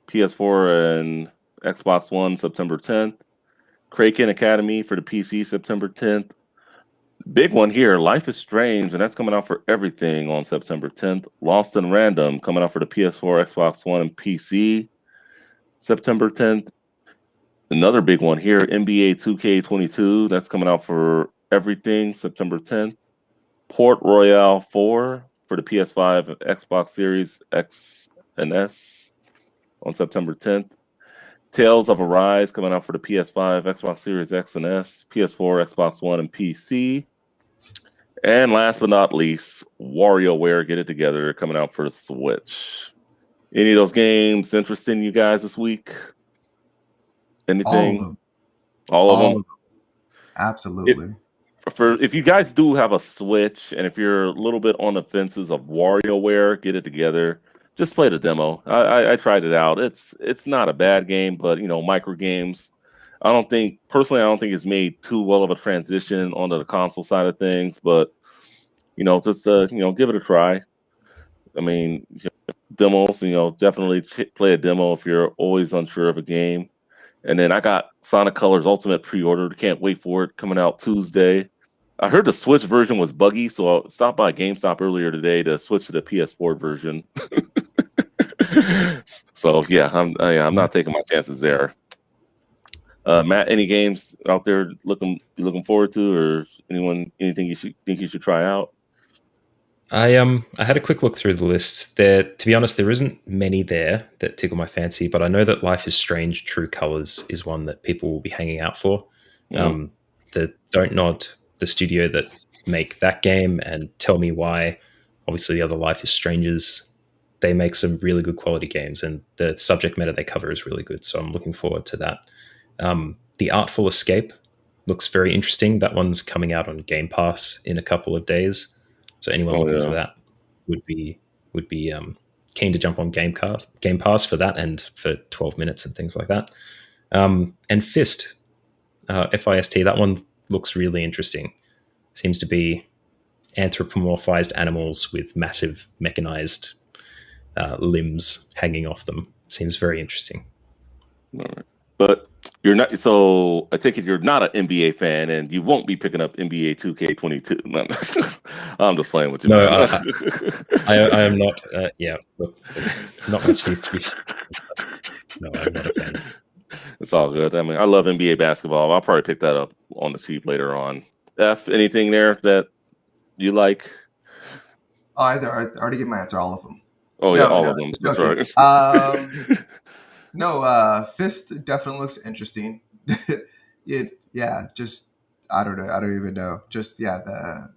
PS4 and Xbox One, September 10th. Kraken Academy for the PC, September 10th. Big one here, Life is Strange, and that's coming out for everything on September 10th. Lost in Random coming out for the PS4, Xbox One, and PC, September 10th. Another big one here, NBA 2K22, that's coming out for everything, September 10th. Port Royale 4 for the PS5 and Xbox Series X and S on September 10th. Tales of Arise coming out for the PS5, Xbox Series X and S, PS4, Xbox One, and PC. And last but not least, WarioWare Get It Together coming out for the Switch. Any of those games interesting you guys this week? Anything? All of them? Absolutely. If you guys do have a Switch, and if you're a little bit on the fences of WarioWare Get It Together, just play the demo. I tried it out. It's not a bad game, but micro games. I don't think it's made too well of a transition onto the console side of things. But just give it a try. I mean, demos. Definitely play a demo if you're always unsure of a game. And then I got Sonic Colors Ultimate pre-ordered. Can't wait for it, coming out Tuesday. I heard the Switch version was buggy, so I stopped by GameStop earlier today to switch to the PS4 version. So yeah, I'm not taking my chances there. Matt, any games out there looking forward to, or anything you should try out? I had a quick look through the list. There, to be honest, there isn't many there that tickle my fancy, but I know that Life is Strange: True Colors is one that people will be hanging out for. The Don't Nod, the studio that make that game, and Tell Me Why. Obviously, the other Life is Strangers. They make some really good quality games, and the subject matter they cover is really good. So I'm looking forward to that. The Artful Escape looks very interesting. That one's coming out on Game Pass in a couple of days. So anyone looking for that would be keen to jump on Game Pass for that, and for 12 minutes and things like that. And Fist, FIST, that one looks really interesting. Seems to be anthropomorphized animals with massive mechanized limbs hanging off them. Seems very interesting. All right. But you're not. So I take it you're not an NBA fan, and you won't be picking up NBA 2K22. I'm just playing with you. No, I am not. Yeah, look, not much needs to be said. No, I'm not a fan. It's all good. I mean, I love NBA basketball. I'll probably pick that up on the cheap later on. Anything there that you like? I already gave my answer. All of them. Oh yeah, all of them. That's right. No, Fist definitely looks interesting. Just I don't know. I don't even know. Just the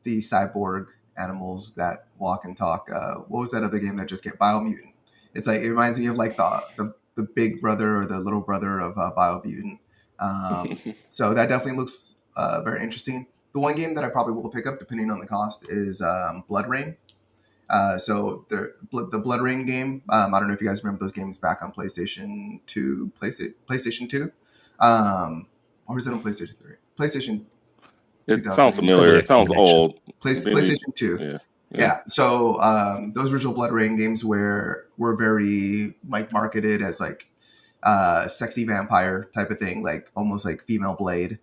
cyborg animals that walk and talk. What was that other game that just came? Biomutant. It's like, it reminds me of like the big brother or the little brother of Biomutant. So that definitely looks very interesting. The one game that I probably will pick up, depending on the cost, is Blood Rain. So the Blood Rain game, I don't know if you guys remember those games back on PlayStation 2, PlayStation 2, or is it on PlayStation 3? PlayStation. It sounds familiar. It sounds old. PlayStation 2. Yeah. So those original Blood Rain games were very like marketed as like sexy vampire type of thing, like almost like female Blade.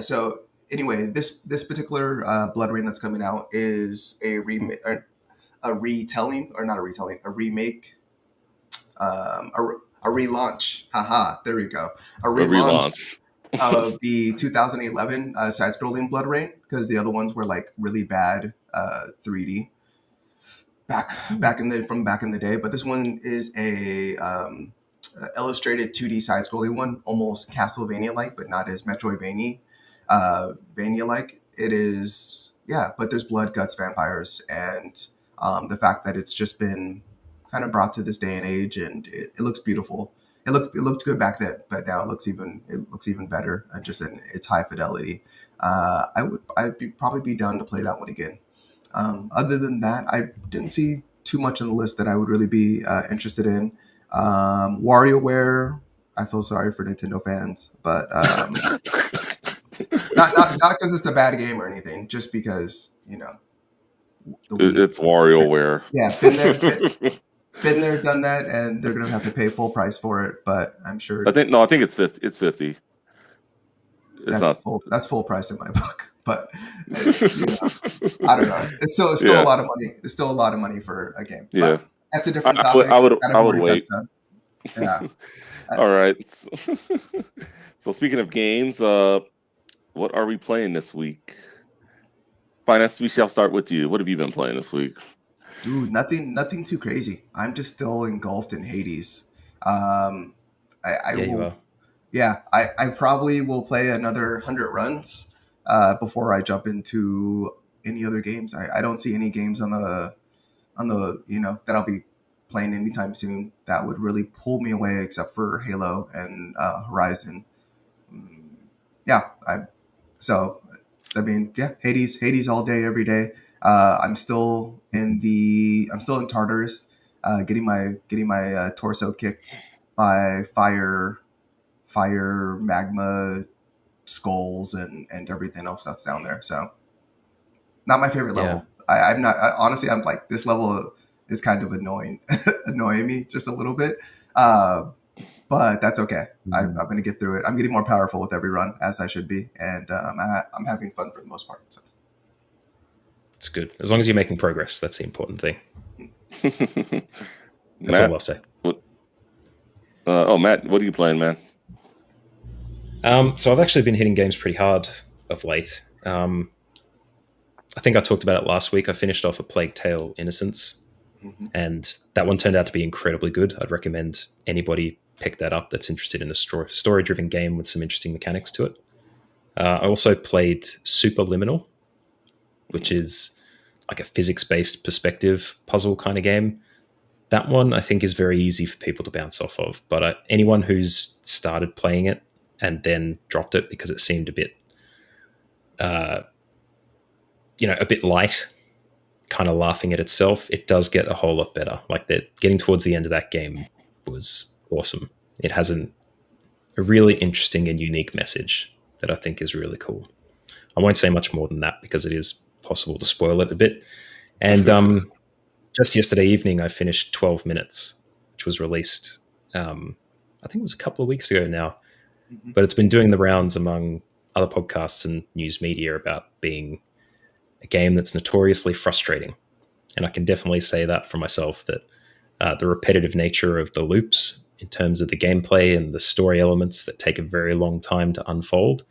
So anyway, this particular Blood Rain that's coming out is a remake. A retelling, or not a retelling, a remake, a relaunch. Haha, there we go. A relaunch of the 2011 side-scrolling Blood Rain, because the other ones were like really bad 3D back in the day. But this one is a illustrated 2D side-scrolling one, almost Castlevania-like, but not as Metroidvania Vania-like. It is, but there's blood, guts, vampires, and the fact that it's just been kind of brought to this day and age, and it looks beautiful. It looked good back then, but now it looks even better, just in its high fidelity. I'd probably be down to play that one again. Other than that, I didn't see too much on the list that I would really be interested in. WarioWare, I feel sorry for Nintendo fans, but not because it's a bad game or anything, just because it's WarioWare. Yeah, been there, done that, and they're gonna have to pay full price for it. But I'm sure. I think it's 50. It's 50. That's full price in my book. But I don't know. It's still a lot of money. It's still a lot of money for a game. Yeah, but that's a different topic. I would wait. Yeah. All right. So speaking of games, what are we playing this week? Finance, we shall start with you. What have you been playing this week? Dude, nothing too crazy. I'm just still engulfed in Hades. I probably will play another 100 runs before I jump into any other games. I don't see any games on the that I'll be playing anytime soon that would really pull me away, except for Halo and Horizon. Hades all day, every day. I'm still in Tartarus. getting my torso kicked by fire, magma, skulls, and everything else that's down there. So not my favorite level. I'm not honestly. I'm like, this level is kind of annoying me just a little bit. But that's okay. I'm going to get through it. I'm getting more powerful with every run, as I should be, and I'm having fun for the most part. So. It's good. As long as you're making progress, that's the important thing. That's Matt, all I'll say. Matt, what are you playing, man? So I've actually been hitting games pretty hard of late. I think I talked about it last week. I finished off A Plague Tale: Innocence, and that one turned out to be incredibly good. I'd recommend anybody pick that up that's interested in a story-driven game with some interesting mechanics to it. I also played Superliminal, which is like a physics-based perspective puzzle kind of game. That one I think is very easy for people to bounce off of, but anyone who's started playing it and then dropped it because it seemed a bit a bit light, kind of laughing at itself, it does get a whole lot better. Like, that getting towards the end of that game was awesome. It has a really interesting and unique message that I think is really cool. I won't say much more than that because it is possible to spoil it a bit. And just yesterday evening, I finished 12 Minutes, which was released, I think it was a couple of weeks ago now. But it's been doing the rounds among other podcasts and news media about being a game that's notoriously frustrating. And I can definitely say that for myself, that the repetitive nature of the loops in terms of the gameplay and the story elements that take a very long time to unfold,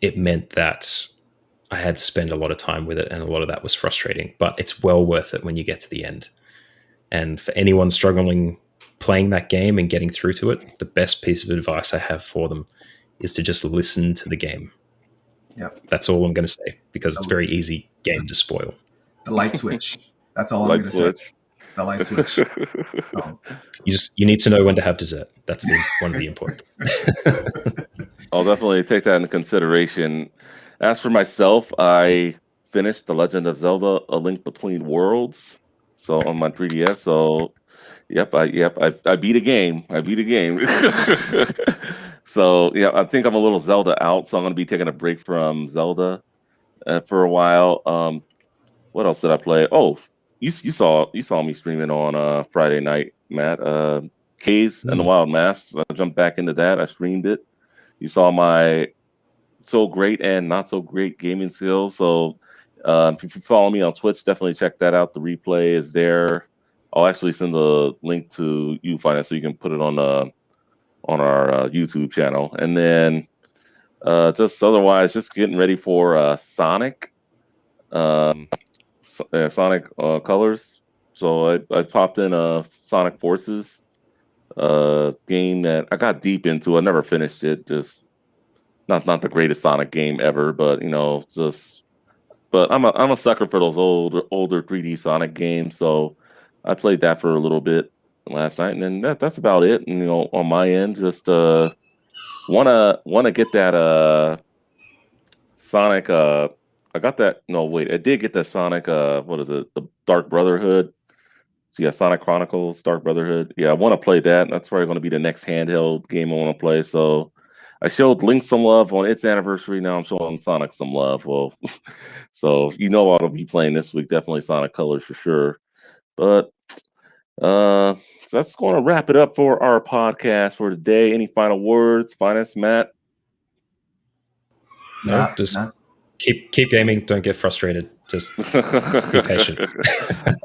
it meant that I had to spend a lot of time with it, and a lot of that was frustrating. But it's well worth it when you get to the end. And for anyone struggling playing that game and getting through to it, the best piece of advice I have for them is to just listen to the game. Yep. That's all I'm going to say, because it's a very easy game to spoil. The light switch. That's all I'm going to say. The light switch. You need to know when to have dessert. That's one of the important. I'll definitely take that into consideration. As for myself, I finished The Legend of Zelda: A Link Between Worlds, so on my 3DS. So, I beat a game. So yeah, I think I'm a little Zelda out. So I'm going to be taking a break from Zelda for a while. What else did I play? Oh, you saw me streaming on Friday night, Matt. Caves and the Wild Masks. I jumped back into that. I streamed it. You saw my so great and not so great gaming skills. So if you follow me on Twitch, definitely check that out. The replay is there. I'll actually send the link to you, find it, so you can put it on our YouTube channel. And then just otherwise, just getting ready for Sonic. Sonic Colors. So I popped in Sonic Forces game that I got deep into. I never finished it. Just not the greatest Sonic game ever, but but I'm a sucker for those older 3D Sonic games. So I played that for a little bit last night, and then that's about it. And on my end, just wanna get that Sonic. I got that. No, wait, I did get that Sonic. What is it? The Dark Brotherhood. So yeah, Sonic Chronicles, Dark Brotherhood. Yeah, I want to play that. That's probably going to be the next handheld game I want to play. So I showed Link some love on its anniversary. Now I'm showing Sonic some love. Well, so I'll be playing this week. Definitely Sonic Colors for sure. But so that's going to wrap it up for our podcast for today. Any final words, Finance Matt? No, just keep gaming. Don't get frustrated. Just be patient.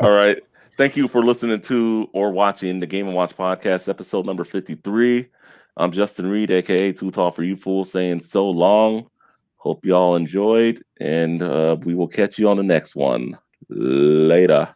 All right. Thank you for listening to or watching the Game & Watch podcast, episode number 53. I'm Justin Reed, a.k.a. Too Tall for You Fools, saying so long. Hope you all enjoyed, and we will catch you on the next one. Later.